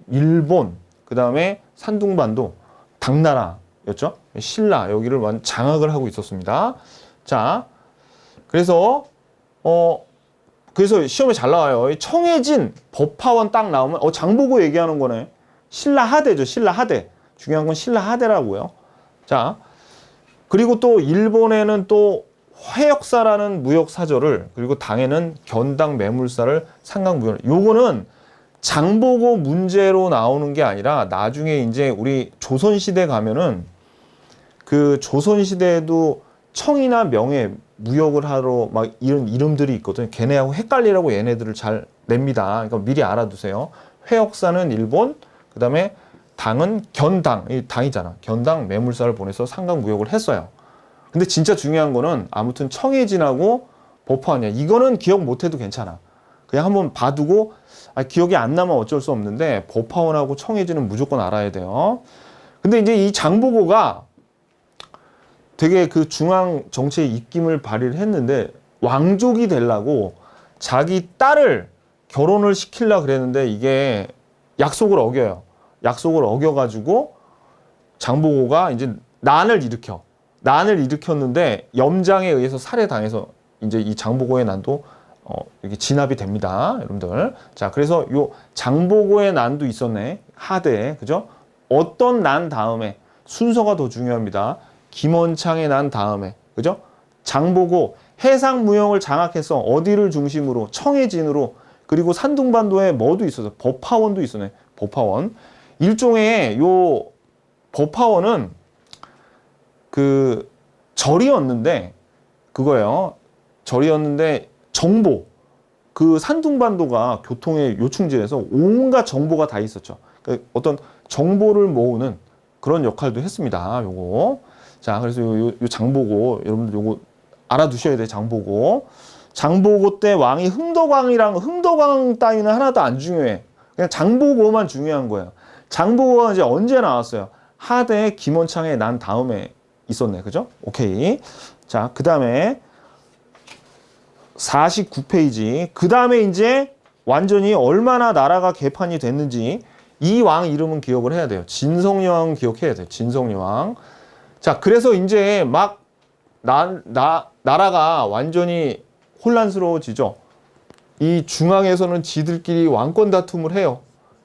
일본, 그다음에 산둥반도, 당나라였죠. 신라 여기를 완 장악을 하고 있었습니다. 자, 그래서 그래서 시험에 잘 나와요. 이 청해진 법화원 딱 나오면 장보고 얘기하는 거네. 신라 하대죠. 신라 하대. 중요한 건 신라 하대라고요. 자, 그리고 또 일본에는 또 회역사라는 무역 사절을, 그리고 당에는 견당 매물사를 상강무역. 요거는 장보고 문제로 나오는 게 아니라 나중에 이제 우리 조선시대 가면은 그 조선시대에도 청이나 명예 무역을 하러 막 이런 이름들이 있거든요. 걔네하고 헷갈리라고 얘네들을 잘 냅니다. 그러니까 미리 알아두세요. 회역사는 일본, 그 다음에 당은 견당, 이 당이잖아. 견당 매물사를 보내서 상강무역을 했어요. 근데 진짜 중요한 거는 아무튼 청해진하고 법화원이야. 이거는 기억 못해도 괜찮아. 그냥 한번 봐두고 기억이 안 나면 어쩔 수 없는데 법화원하고 청해진은 무조건 알아야 돼요. 근데 이제 이 장보고가 되게 그 중앙 정치의 입김을 발휘를 했는데 왕족이 되려고 자기 딸을 결혼을 시키려고 그랬는데 이게 약속을 어겨요. 약속을 어겨가지고 장보고가 이제 난을 일으켰는데 염장에 의해서 살해당해서 이제 이 장보고의 난도 이게 진압이 됩니다, 여러분들. 자, 그래서 요 장보고의 난도 있었네, 하대, 그죠? 어떤 난 다음에 순서가 더 중요합니다. 김원창의 난 다음에, 그죠? 장보고 해상무역을 장악해서 어디를 중심으로 청해진으로, 그리고 산둥반도에 뭐도 있었어, 법화원도 있었네, 법화원. 일종의 요 법화원은 그 절이었는데 그거예요. 절이었는데 정보, 그 산둥반도가 교통의 요충지에서 온갖 정보가 다 있었죠. 그러니까 어떤 정보를 모으는 그런 역할도 했습니다. 요거. 자, 그래서 요 장보고 여러분들 요거 알아두셔야 돼요. 장보고 때 왕이 흥덕왕 따위는 하나도 안 중요해. 그냥 장보고만 중요한 거예요. 장보고가 이제 언제 나왔어요? 하대 김원창의 난 다음에 있었네. 그죠? 오케이. 자, 그 다음에 49페이지. 그 다음에 이제 완전히 얼마나 나라가 개판이 됐는지 이 왕 이름은 기억을 해야 돼요. 진성여왕 기억해야 돼요. 진성여왕. 자, 그래서 이제 막 나라가 완전히 혼란스러워지죠. 이 중앙에서는 지들끼리 왕권 다툼을 해요.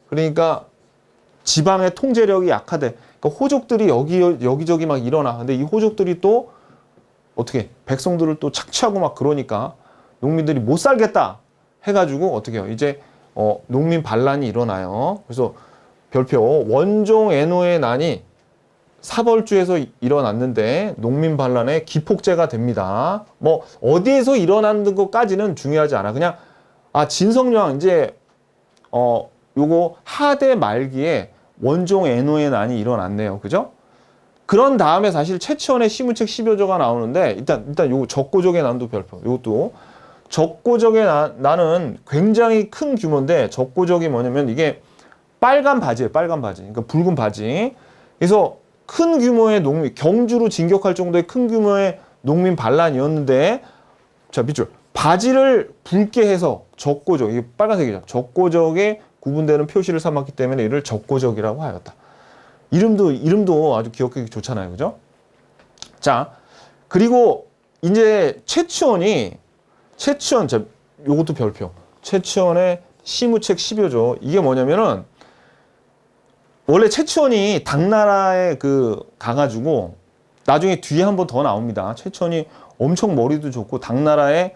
그러니까 지방의 통제력이 약하대. 그러니까 호족들이 여기저기 막 일어나. 근데 이 호족들이 또 어떻게 백성들을 또 착취하고 막 그러니까 농민들이 못 살겠다 해가지고 어떻게 해요? 이제 농민 반란이 일어나요. 그래서 별표 원종 애노의 난이 사벌주에서 일어났는데 농민 반란의 기폭제가 됩니다. 뭐 어디에서 일어나는 것까지는 중요하지 않아. 그냥 진성여왕 이제 요거 하대 말기에 원종 애노의 난이 일어났네요. 그죠? 그런 다음에 사실 최치원의 시무책 10여조가 나오는데 일단 요거 적고적의 난도 별표. 요것도 적고적의 난은 굉장히 큰 규모인데 적고적이 뭐냐면 이게 빨간 바지예요. 빨간 바지. 그러니까 붉은 바지. 그래서 큰 규모의 농민, 경주로 진격할 정도의 큰 규모의 농민 반란이었는데 자, 밑줄. 바지를 붉게 해서 적고적, 이게 빨간색이죠. 적고적에 구분되는 표시를 삼았기 때문에 이를 적고적이라고 하였다. 이름도 아주 기억하기 좋잖아요. 그죠? 자, 그리고 이제 최치원, 자, 요것도 별표. 최치원의 시무책 10여조. 이게 뭐냐면은 원래 최치원이 당나라에 가가지고 나중에 뒤에 한 번 더 나옵니다. 최치원이 엄청 머리도 좋고 당나라에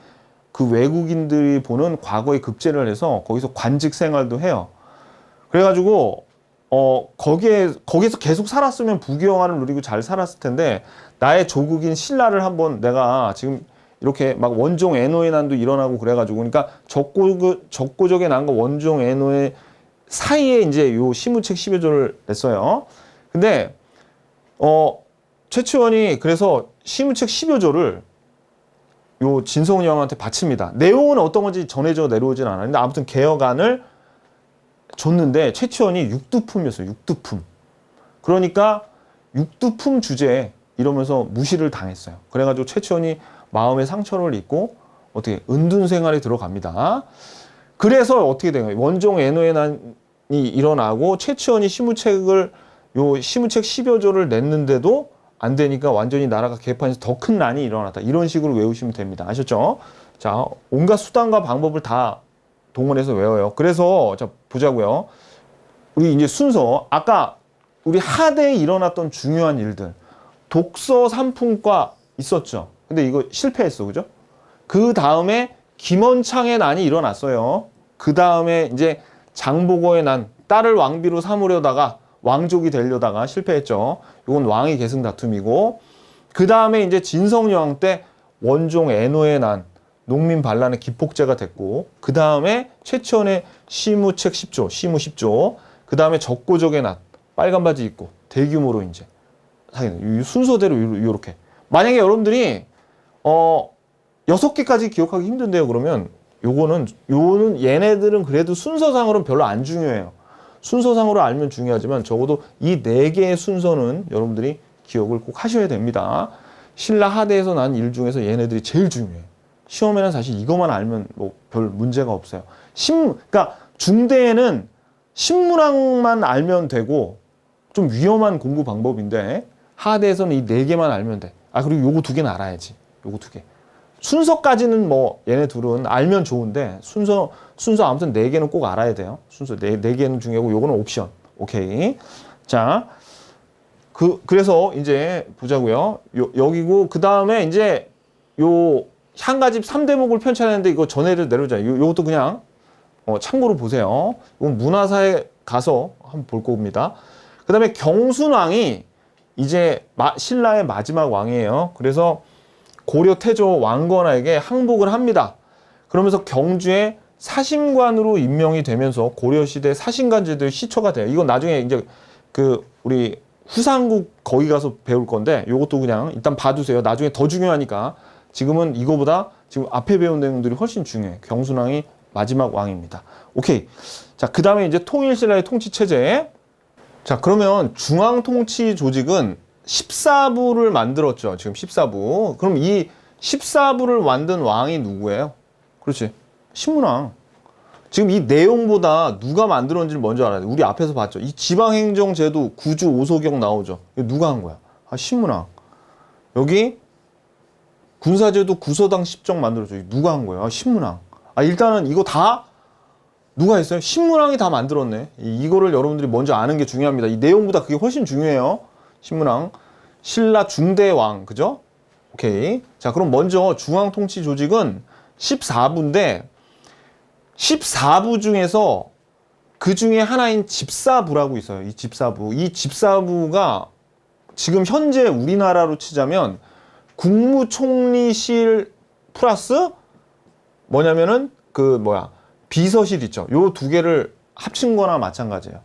그 외국인들이 보는 과거의 급제를 해서 거기서 관직 생활도 해요. 그래가지고 거기서 계속 살았으면 부귀영화를 누리고 잘 살았을 텐데 나의 조국인 신라를 한번 내가 지금 이렇게 막 원종 애노의 난도 일어나고 그래가지고 그러니까 적고적의 난과 원종 애노의 사이에 이제 요 시무책 10여조를 냈어요. 근데 최치원이 그래서 시무책 10여조를 요 진성여왕한테 바칩니다. 내용은 어떤 건지 전해져 내려오진 않았는데 아무튼 개혁안을 줬는데 최치원이 육두품이었어요. 육두품. 그러니까 육두품 주제 이러면서 무시를 당했어요. 그래가지고 최치원이 마음의 상처를 입고 어떻게 은둔 생활에 들어갑니다. 그래서 어떻게 된 거예요? 원종 애노의 난이 일어나고 최치원이 시무책을 요 시무책 10여 조를 냈는데도 안 되니까 완전히 나라가 개판해서 더 큰 난이 일어났다. 이런 식으로 외우시면 됩니다. 아셨죠? 자, 온갖 수단과 방법을 다 동원해서 외워요. 그래서 자 보자고요. 우리 이제 순서 아까 우리 하대에 일어났던 중요한 일들 독서 3품과 있었죠. 근데 이거 실패했어, 그죠? 그 다음에 김원창의 난이 일어났어요. 그 다음에 이제 장보고의 난, 딸을 왕비로 삼으려다가 왕족이 되려다가 실패했죠. 이건 왕위 계승 다툼이고, 그 다음에 이제 진성여왕 때 원종 애노의 난, 농민 반란의 기폭제가 됐고, 그 다음에 최치원의 시무책 10조, 시무 10조, 그 다음에 적고적의 난, 빨간 바지 입고 대규모로 이제 사귀는 순서대로 이렇게. 만약에 여러분들이 6개까지 기억하기 힘든데요. 그러면 요거는 얘네들은 그래도 순서상으로는 별로 안 중요해요. 순서상으로 알면 중요하지만 적어도 이 4개의 순서는 여러분들이 기억을 꼭 하셔야 됩니다. 신라 하대에서 난 일 중에서 얘네들이 제일 중요해요. 시험에는 사실 이것만 알면 뭐 별 문제가 없어요. 그러니까 중대에는 신문학만 알면 되고 좀 위험한 공부 방법인데 하대에서는 이 4개만 알면 돼. 아, 그리고 요거 2개는 알아야지. 요거 2개. 순서까지는 뭐 얘네 둘은 알면 좋은데 순서 아무튼 4개는 꼭 알아야 돼요. 순서 4개는 중요하고 요거는 옵션. 오케이. 자, 그래서 이제 보자고요. 여기고 그다음에 이제 요 향가집 3대목을 편찬했는데 이거 전해를 내려오자. 요것도 그냥 참고로 보세요. 이건 문화사에 가서 한번 볼 겁니다. 그다음에 경순왕이 이제 신라의 마지막 왕이에요. 그래서 고려 태조 왕건에게 항복을 합니다. 그러면서 경주에 사심관으로 임명이 되면서 고려시대 사심관 제도의 시초가 돼요. 이건 나중에 이제 우리 후삼국 거기 가서 배울 건데 이것도 그냥 일단 봐두세요. 나중에 더 중요하니까. 지금은 이거보다 지금 앞에 배운 내용들이 훨씬 중요해. 경순왕이 마지막 왕입니다. 오케이. 자, 그 다음에 이제 통일신라의 통치체제. 자, 그러면 중앙통치 조직은 14부를 만들었죠. 지금 14부. 그럼 이 14부를 만든 왕이 누구예요? 그렇지. 신문왕. 지금 이 내용보다 누가 만들었는지를 먼저 알아야 돼. 우리 앞에서 봤죠. 이 지방행정제도 구주 오소경 나오죠. 이거 누가 한 거야? 아, 신문왕. 여기 군사제도 구서당 10정 만들어줘. 누가 한 거야? 아, 신문왕. 아, 일단은 이거 다 누가 했어요? 신문왕이 다 만들었네. 이거를 여러분들이 먼저 아는 게 중요합니다. 이 내용보다 그게 훨씬 중요해요. 신문왕. 신라 중대왕. 그죠? 오케이. 자, 그럼 먼저 중앙통치 조직은 14부인데 14부 중에서 그 중에 하나인 집사부라고 있어요. 이 집사부. 이 집사부가 지금 현재 우리나라로 치자면 국무총리실 플러스 뭐냐면은 비서실 있죠. 요 2개를 합친 거나 마찬가지예요.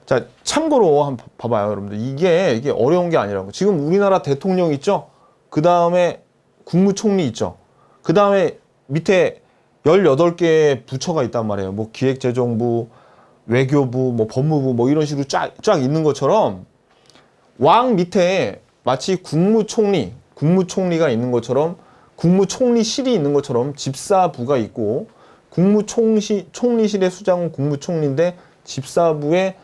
자, 참고로 한번 봐봐요, 여러분들. 이게 어려운 게 아니라고. 지금 우리나라 대통령 있죠? 그 다음에 국무총리 있죠? 그 다음에 밑에 18개의 부처가 있단 말이에요. 뭐 기획재정부, 외교부, 뭐 법무부, 뭐 이런 식으로 쫙 있는 것처럼 왕 밑에 마치 국무총리가 있는 것처럼 국무총리실이 있는 것처럼 집사부가 있고 총리실의 수장은 국무총리인데 집사부의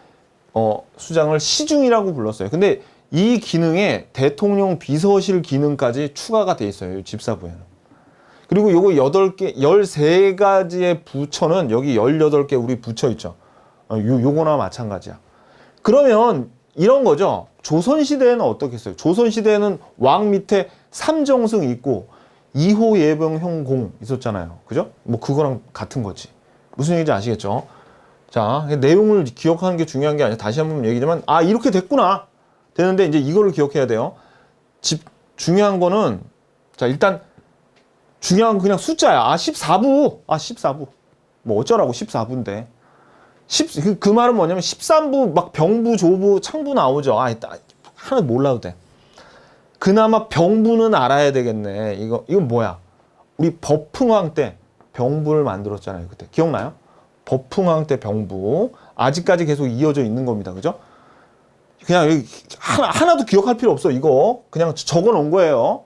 수장을 시중이라고 불렀어요. 근데 이 기능에 대통령 비서실 기능까지 추가가 돼 있어요. 집사부에는. 그리고 요거 13가지의 부처는 여기 18개 우리 부처 있죠. 요거나 마찬가지야. 그러면 이런 거죠. 조선시대에는 어떻겠어요? 조선시대에는 왕 밑에 삼정승 있고 2호 예병형 공 있었잖아요. 그죠? 뭐 그거랑 같은 거지. 무슨 얘기인지 아시겠죠? 자, 내용을 기억하는 게 중요한 게 아니라 다시 한번 얘기지만 이렇게 됐구나. 되는데 이제 이거를 기억해야 돼요. 중요한 거는 자, 일단 중요한 건 그냥 숫자야. 14부. 14부. 뭐 어쩌라고 14부인데. 그 말은 뭐냐면 13부 막 병부, 조부, 창부 나오죠. 하나 몰라도 돼. 그나마 병부는 알아야 되겠네. 이건 뭐야? 우리 법흥왕 때 병부를 만들었잖아요. 그때. 기억나요? 법흥왕 때 병부. 아직까지 계속 이어져 있는 겁니다. 그죠? 그냥 여기 하나도 기억할 필요 없어. 이거 그냥 적어 놓은 거예요.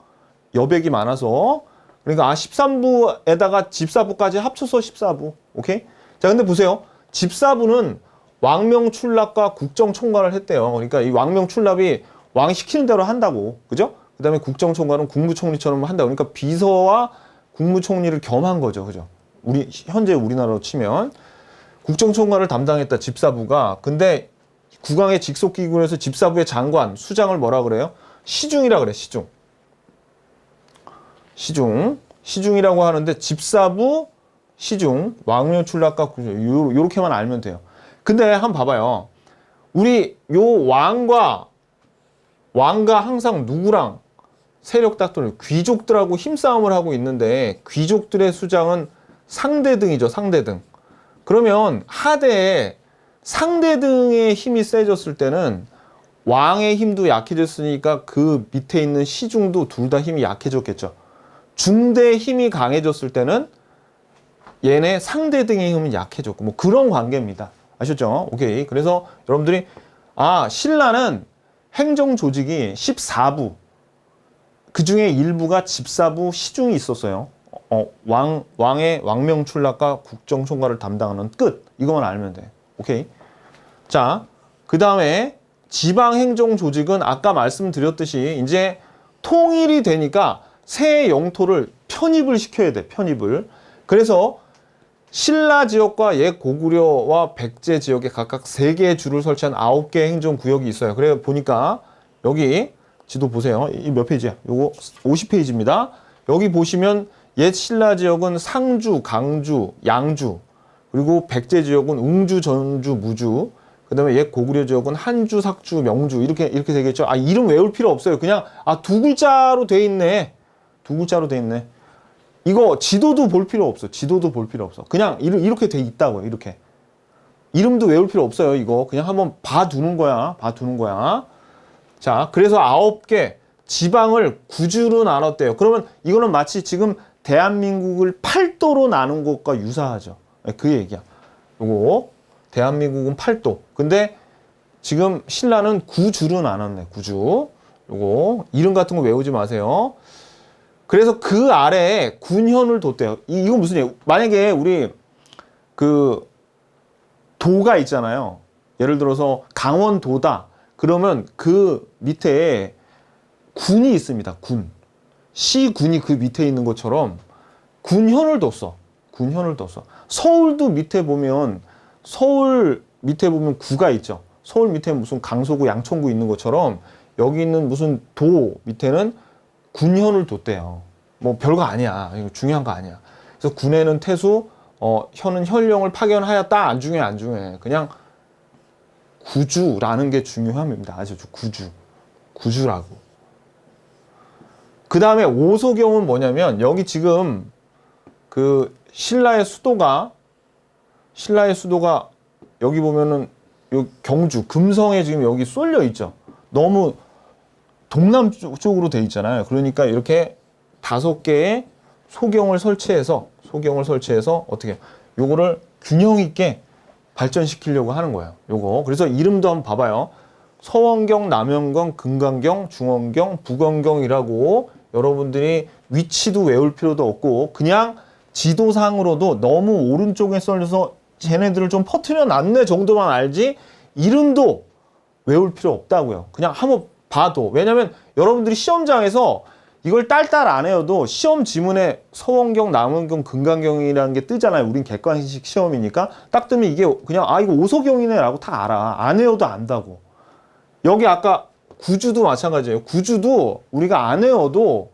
여백이 많아서. 그러니까 13부에다가 집사부까지 합쳐서 14부. 오케이? 자, 근데 보세요. 집사부는 왕명출납과 국정총괄을 했대요. 그러니까 이 왕명출납이 왕이 시키는 대로 한다고. 그죠? 그 다음에 국정총괄은 국무총리처럼 한다고. 그러니까 비서와 국무총리를 겸한 거죠. 그죠? 현재 우리나라로 치면. 국정총괄을 담당했다, 집사부가. 근데 국왕의 직속기관에서 집사부의 장관, 수장을 뭐라 그래요? 시중이라 그래, 시중. 시중이라고 하는데 집사부, 시중, 왕명출납과 요렇게만 알면 돼요. 근데 한번 봐봐요. 우리 요 왕과 항상 누구랑 세력 다투는 귀족들하고 힘싸움을 하고 있는데 귀족들의 수장은 상대등이죠, 상대등. 그러면 하대에 상대등의 힘이 세졌을 때는 왕의 힘도 약해졌으니까 그 밑에 있는 시중도 둘 다 힘이 약해졌겠죠. 중대의 힘이 강해졌을 때는 얘네 상대등의 힘은 약해졌고 뭐 그런 관계입니다. 아셨죠? 오케이. 그래서 여러분들이 신라는 행정 조직이 14부 그 중에 일부가 집사부 시중이 있었어요. 왕의 왕명출납과 국정총괄을 담당하는 끝. 이것만 알면 돼. 오케이. 자, 그 다음에 지방행정 조직은 아까 말씀드렸듯이 이제 통일이 되니까 새 영토를 편입을 시켜야 돼. 편입을. 그래서 신라 지역과 옛 고구려와 백제 지역에 각각 3개의 주를 설치한 9개의 행정구역이 있어요. 그래 보니까 여기 지도 보세요. 이 몇 페이지야? 요거 50페이지입니다. 여기 보시면 옛 신라 지역은 상주, 강주, 양주, 그리고 백제 지역은 웅주, 전주, 무주, 그 다음에 옛 고구려 지역은 한주, 삭주, 명주 이렇게 되겠죠. 이름 외울 필요 없어요. 그냥 두 글자로 돼 있네. 두 글자로 돼 있네. 이거 지도도 볼 필요 없어. 지도도 볼 필요 없어. 그냥 이렇게 돼 있다고요. 이렇게. 이름도 외울 필요 없어요. 이거 그냥 한번 봐두는 거야. 자, 그래서 9개 지방을 9주로 나눴대요. 그러면 이거는 마치 지금 대한민국을 8도로 나눈 것과 유사하죠. 그 얘기야. 요거 대한민국은 8도. 근데 지금 신라는 9주로 나눴네. 9주. 요거 이름 같은 거 외우지 마세요. 그래서 그 아래에 군현을 뒀대요. 이건 무슨 얘기? 만약에 우리 그 도가 있잖아요. 예를 들어서 강원도다. 그러면 그 밑에 군이 있습니다. 시군이 그 밑에 있는 것처럼 군현을 뒀어. 서울도 밑에 보면 구가 있죠. 서울 밑에 무슨 강서구, 양천구 있는 것처럼 여기 있는 무슨 도 밑에는 군현을 뒀대요. 뭐 별거 아니야. 이거 중요한 거 아니야. 그래서 군에는 태수, 현은 현령을 파견하였다. 안 중요해. 그냥 구주라는 게 중요합니다. 아시죠? 구주라고. 그 다음에 오소경은 뭐냐면 여기 지금 그 신라의 수도가 여기 보면은 요 경주 금성에 지금 여기 쏠려 있죠. 너무 동남쪽으로 돼 있잖아요. 그러니까 이렇게 5개의 소경을 설치해서 어떻게 요거를 균형 있게 발전시키려고 하는 거예요. 요거. 그래서 이름도 한번 봐봐요. 서원경, 남원경, 금강경, 중원경, 북원경이라고 여러분들이 위치도 외울 필요도 없고 그냥 지도상으로도 너무 오른쪽에 쏠려서 쟤네들을 좀 퍼뜨려 놨네 정도만 알지 이름도 외울 필요 없다고요. 그냥 한번 봐도. 왜냐면 여러분들이 시험장에서 이걸 딸딸 안 해도 시험 지문에 서원경, 남원경, 금강경이라는 게 뜨잖아요. 우린 객관식 시험이니까 딱 뜨면 이게 그냥 이거 오소경이네 라고 다 알아. 안 외워도 안다고. 여기 아까 구주도 마찬가지예요. 구주도 우리가 안 외워도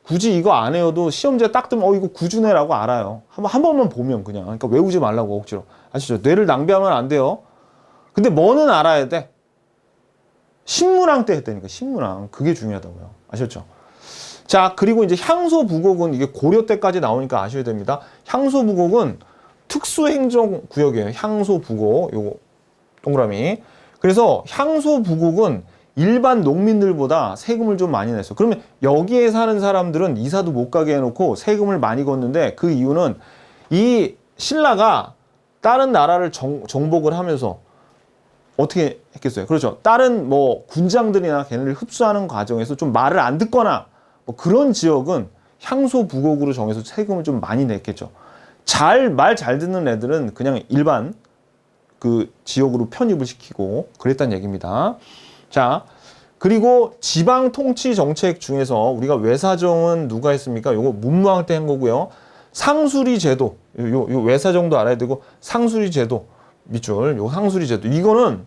굳이 이거 안 외워도 시험지에 딱 뜨면 이거 구주네 라고 알아요. 한 번만 보면 그냥. 그러니까 외우지 말라고 억지로. 아시죠? 뇌를 낭비하면 안 돼요. 근데 뭐는 알아야 돼. 신문왕 때 했다니까. 신문왕. 그게 중요하다고요. 아셨죠? 자, 그리고 이제 향소부곡은 이게 고려 때까지 나오니까 아셔야 됩니다. 향소부곡은 특수행정구역이에요. 향소부곡. 요거 동그라미. 그래서 향소부곡은 일반 농민들보다 세금을 좀 많이 냈어. 그러면 여기에 사는 사람들은 이사도 못 가게 해놓고 세금을 많이 걷는데 그 이유는 이 신라가 다른 나라를 정복을 하면서 어떻게 했겠어요? 그렇죠. 다른 뭐 군장들이나 걔네를 흡수하는 과정에서 좀 말을 안 듣거나 뭐 그런 지역은 향소 부곡으로 정해서 세금을 좀 많이 냈겠죠. 말 잘 듣는 애들은 그냥 일반 그 지역으로 편입을 시키고 그랬다는 얘기입니다. 자, 그리고 지방 통치 정책 중에서 우리가 외사정은 누가 했습니까? 요거 문무왕 때 한 거고요. 상수리 제도, 요 외사정도 알아야 되고 상수리 제도 밑줄, 요 상수리 제도 이거는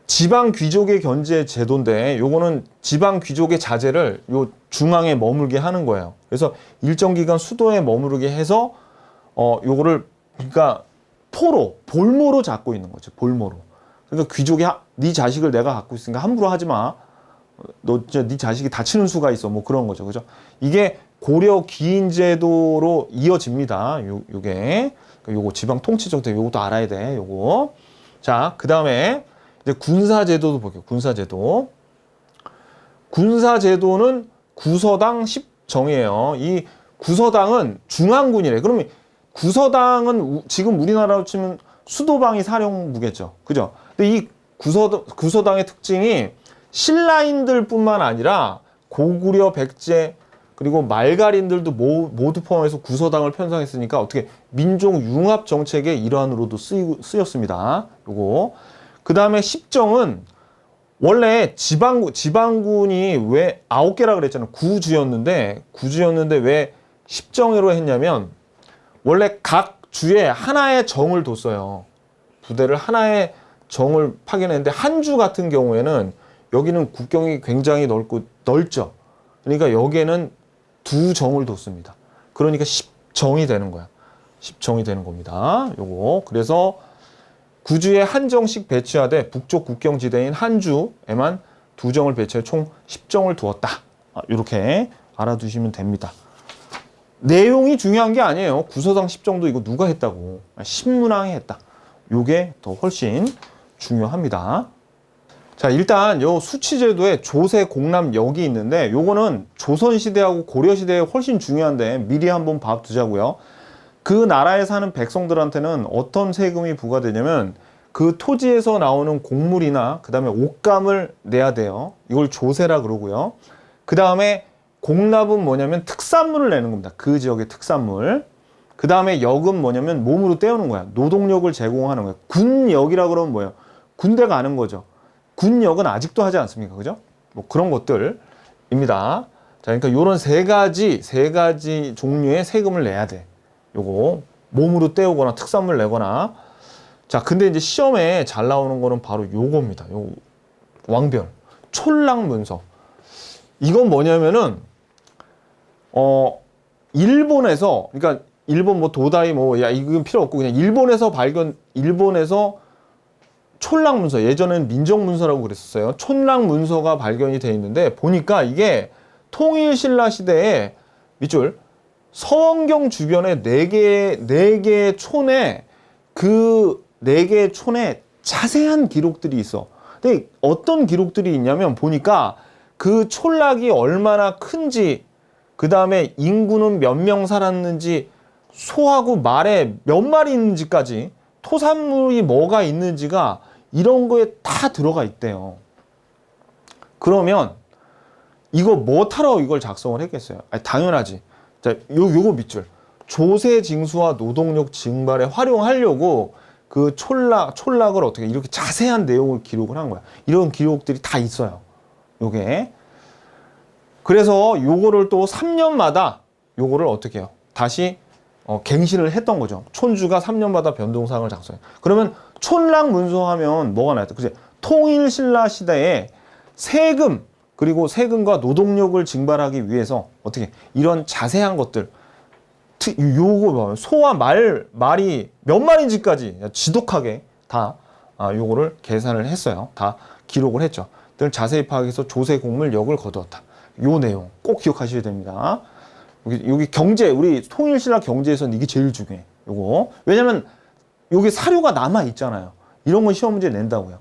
지방 귀족의 견제 제도인데 요거는 지방 귀족의 자제를 요 중앙에 머물게 하는 거예요. 그래서 일정 기간 수도에 머무르게 해서 요거를 그러니까 볼모로 잡고 있는 거죠. 볼모로. 그러니까 귀족이 네 자식을 내가 갖고 있으니까 함부로 하지 마. 네 자식이 다치는 수가 있어. 뭐 그런 거죠. 그죠? 이게 고려 기인 제도로 이어집니다. 요게 요거 지방 통치 정책 요것도 알아야 돼. 요거. 자, 그다음에 이제 군사 제도도 볼게요. 군사 제도. 군사 제도는 구서당 10정이에요. 이 구서당은 중앙군이래. 그러면 구서당은 지금 우리나라로 치면 수도방위 사령부겠죠. 그죠? 근데 이 구서당의 특징이 신라인들뿐만 아니라 고구려, 백제 그리고 말갈인들도 모두 포함해서 구서당을 편성했으니까 어떻게 민족 융합 정책의 일환으로도 쓰였습니다. 요거. 그 다음에 10정은 원래 지방군이 왜 9개라 그랬잖아요. 구주였는데 왜 10정으로 했냐면 원래 각 주에 하나의 정을 뒀어요. 부대를 하나의 정을 파견했는데 한주 같은 경우에는 여기는 국경이 굉장히 넓죠. 그러니까 여기에는 2정을 뒀습니다. 그러니까 10정이 되는 거야. 10정이 되는 겁니다. 요거. 그래서 구주에 한 정씩 배치하되 북쪽 국경지대인 한주에만 2정을 배치해 총 10정을 두었다. 이렇게 알아두시면 됩니다. 내용이 중요한 게 아니에요. 구서당 10정도 이거 누가 했다고. 신문왕이 했다. 요게 더 훨씬 중요합니다. 자, 일단 요 수치제도에 조세, 공람, 역이 있는데 요거는 조선시대하고 고려시대에 훨씬 중요한데 미리 한번 봐두자고요. 그 나라에 사는 백성들한테는 어떤 세금이 부과되냐면 그 토지에서 나오는 곡물이나 그 다음에 옷감을 내야 돼요. 이걸 조세라 그러고요. 그 다음에 공납은 뭐냐면 특산물을 내는 겁니다. 그 지역의 특산물. 그 다음에 역은 뭐냐면 몸으로 떼우는 거야. 노동력을 제공하는 거야. 군역이라 그러면 뭐예요? 군대 가는 거죠. 군역은 아직도 하지 않습니까? 그죠? 뭐 그런 것들입니다. 자, 그러니까 요런 세 가지 종류의 세금을 내야 돼. 요거 몸으로 떼우거나 특산물 내거나. 자, 근데 이제 시험에 잘 나오는 거는 바로 요겁니다. 요 왕별 촌락문서. 이건 뭐냐면은 일본에서 그러니까 일본 뭐 도다이 뭐 야 이건 필요 없고 그냥 일본에서 촌락문서, 예전에는 민정문서라고 그랬었어요. 촌락문서가 발견이 돼 있는데 보니까 이게 통일신라 시대에 밑줄 서원경 주변에 4개의 촌에 그 4개의 촌에 자세한 기록들이 있어. 근데 어떤 기록들이 있냐면 보니까 그 촌락이 얼마나 큰지, 그 다음에 인구는 몇 명 살았는지, 소하고 말에 몇 마리 있는지까지, 토산물이 뭐가 있는지가 이런 거에 다 들어가 있대요. 그러면 이거 뭐 타러 이걸 작성을 했겠어요? 아니, 당연하지. 자, 요거 밑줄. 조세 징수와 노동력 증발에 활용하려고 그 촌락을 어떻게 이렇게 자세한 내용을 기록을 한 거야. 이런 기록들이 다 있어요. 요게. 그래서 요거를 또 3년마다 요거를 어떻게 해요? 다시 갱신을 했던 거죠. 촌주가 3년마다 변동사항을 작성해. 그러면 촌락 문서 하면 뭐가 나왔다? 그치? 통일신라 시대에 세금, 그리고 세금과 노동력을 증발하기 위해서 어떻게 이런 자세한 것들, 요거 소와 말이 몇 마리인지까지 지독하게 다 요거를 계산을 했어요. 다 기록을 했죠. 늘 자세히 파악해서 조세 공물 역을 거두었다. 요 내용 꼭 기억하셔야 됩니다. 여기 경제, 우리 통일신라 경제에서는 이게 제일 중요해. 요거. 왜냐면 여기 사료가 남아 있잖아요. 이런 건 시험 문제 낸다고요.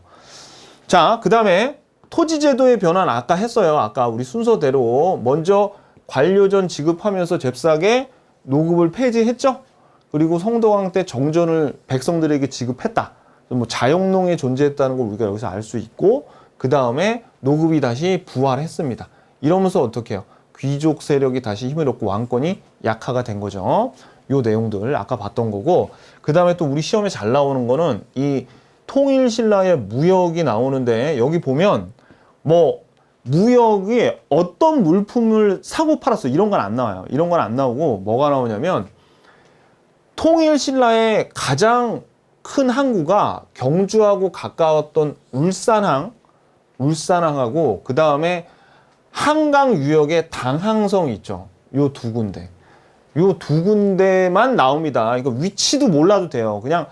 자, 그 다음에 토지제도의 변화는 아까 했어요. 아까 우리 순서대로 먼저 관료전 지급하면서 잽싸게 노급을 폐지했죠. 그리고 성도강 때 정전을 백성들에게 지급했다. 뭐 자영농에 존재했다는 걸 우리가 여기서 알 수 있고, 그 다음에 노급이 다시 부활했습니다. 이러면서 어떻게 해요? 귀족 세력이 다시 힘을 얻고 왕권이 약화가 된 거죠. 요 내용들 아까 봤던 거고, 그 다음에 또 우리 시험에 잘 나오는 거는 이 통일신라의 무역이 나오는데, 여기 보면 뭐 무역이 어떤 물품을 사고 팔았어 이런 건 안 나와요. 이런 건 안 나오고 뭐가 나오냐면, 통일신라의 가장 큰 항구가 경주하고 가까웠던 울산항하고 그 다음에 한강 유역의 당항성이 있죠. 요 두 군데. 요 두 군데만 나옵니다. 이거 위치도 몰라도 돼요. 그냥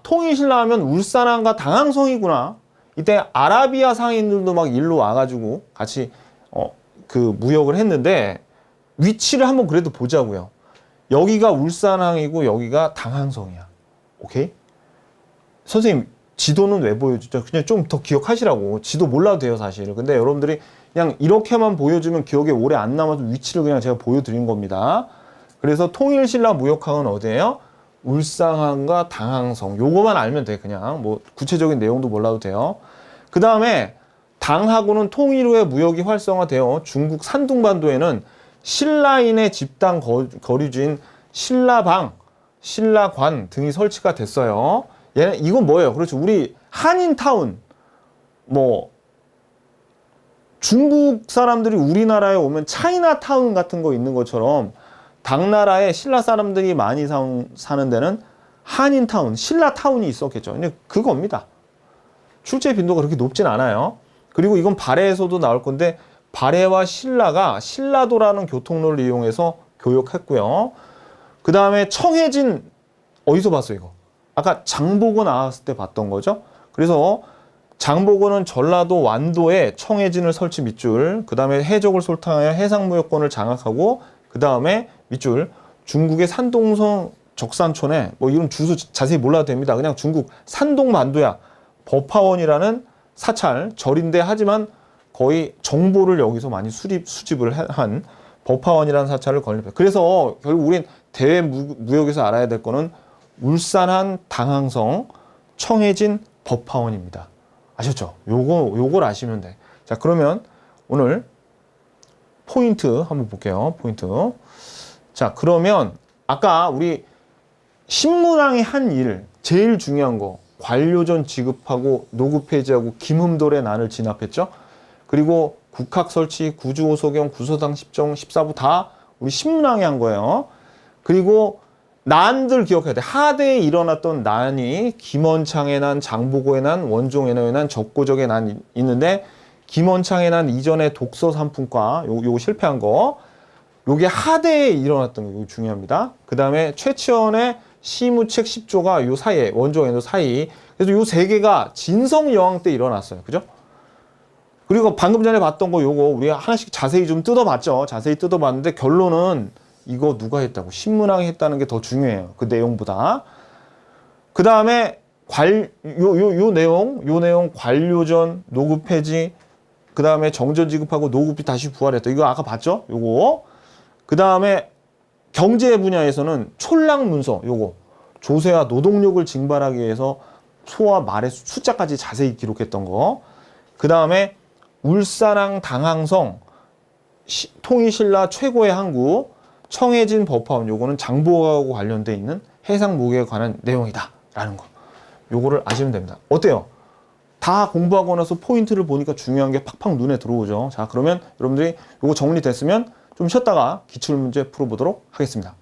통일신라 하면 울산항과 당항성이구나. 이때 아라비아 상인들도 막 일로 와가지고 같이 그 무역을 했는데, 위치를 한번 그래도 보자고요. 여기가 울산항이고 여기가 당항성이야. 오케이? 선생님 지도는 왜 보여주죠? 그냥 좀 더 기억하시라고. 지도 몰라도 돼요 사실. 근데 여러분들이 그냥 이렇게만 보여주면 기억에 오래 안 남아서 위치를 그냥 제가 보여드린 겁니다. 그래서 통일신라 무역항은 어디예요? 울산항과 당항성. 요거만 알면 돼. 그냥 뭐 구체적인 내용도 몰라도 돼요. 그 다음에 당하고는 통일 후에 무역이 활성화되어 중국 산둥반도에는 신라인의 집단 거류지인 신라방, 신라관 등이 설치가 됐어요. 얘는 이건 뭐예요? 그렇죠. 우리 한인타운, 뭐 중국 사람들이 우리나라에 오면 차이나타운 같은 거 있는 것처럼, 당나라에 신라 사람들이 많이 사는 데는 한인타운, 신라타운이 있었겠죠. 근데 그겁니다. 출제 빈도가 그렇게 높진 않아요. 그리고 이건 발해에서도 나올 건데, 발해와 신라가 신라도라는 교통로를 이용해서 교역했고요. 그 다음에 청해진, 어디서 봤어요 이거? 아까 장보고 나왔을 때 봤던 거죠. 그래서 장보고는 전라도 완도에 청해진을 설치 밑줄, 그 다음에 해적을 솔탕하여 해상무역권을 장악하고, 그 다음에 밑줄 중국의 산동성 적산촌에, 뭐 이런 주소 자세히 몰라도 됩니다. 그냥 중국 산동만도야 법화원이라는 사찰 절인데, 하지만 거의 정보를 여기서 많이 수집을 한 법화원이라는 사찰을 건립해요. 그래서 결국 우린 대외 무역에서 알아야 될 거는 울산한 당항성, 청해진 법화원입니다. 아셨죠? 요걸 아시면 돼. 자, 그러면 오늘 포인트 한번 볼게요. 포인트. 자, 그러면 아까 우리 신문왕이 한 일, 제일 중요한 거, 관료전 지급하고 노급 폐지하고 김흠돌의 난을 진압했죠. 그리고 국학 설치, 구주호소경, 구서당 10정, 14부 다 우리 신문왕이 한 거예요. 그리고 난들 기억해야 돼. 하대에 일어났던 난이 김원창의 난, 장보고의 난, 원종의 난, 적고적의 난 있는데, 김원창의 난 이전에 독서 삼품과 요거 실패한 거, 요게 하대에 일어났던 거, 이거 중요합니다. 그 다음에 최치원의 시무책 10조가 요 사이에, 원종의 사이. 그래서 요 세 개가 진성여왕 때 일어났어요. 그죠? 그리고 방금 전에 봤던 거 요거 우리가 하나씩 자세히 좀 뜯어봤죠. 자세히 뜯어봤는데 결론은 이거 누가 했다고? 신문왕이 했다는 게 더 중요해요. 그 내용보다. 그 다음에 요 내용 관료전, 노급 폐지, 그 다음에 정전 지급하고 노급이 다시 부활했다. 이거 아까 봤죠? 요거. 그 다음에 경제 분야에서는 촐랑문서, 요거. 조세와 노동력을 징발하기 위해서 소와 말의 숫자까지 자세히 기록했던 거. 그 다음에 울산항 당항성, 통일신라 최고의 항구, 청해진 법화원, 요거는 장보고하고 관련돼 있는 해상 무역에 관한 내용이다 라는 거, 요거를 아시면 됩니다. 어때요? 다 공부하고 나서 포인트를 보니까 중요한 게 팍팍 눈에 들어오죠. 자, 그러면 여러분들이 요거 정리됐으면 좀 쉬었다가 기출문제 풀어보도록 하겠습니다.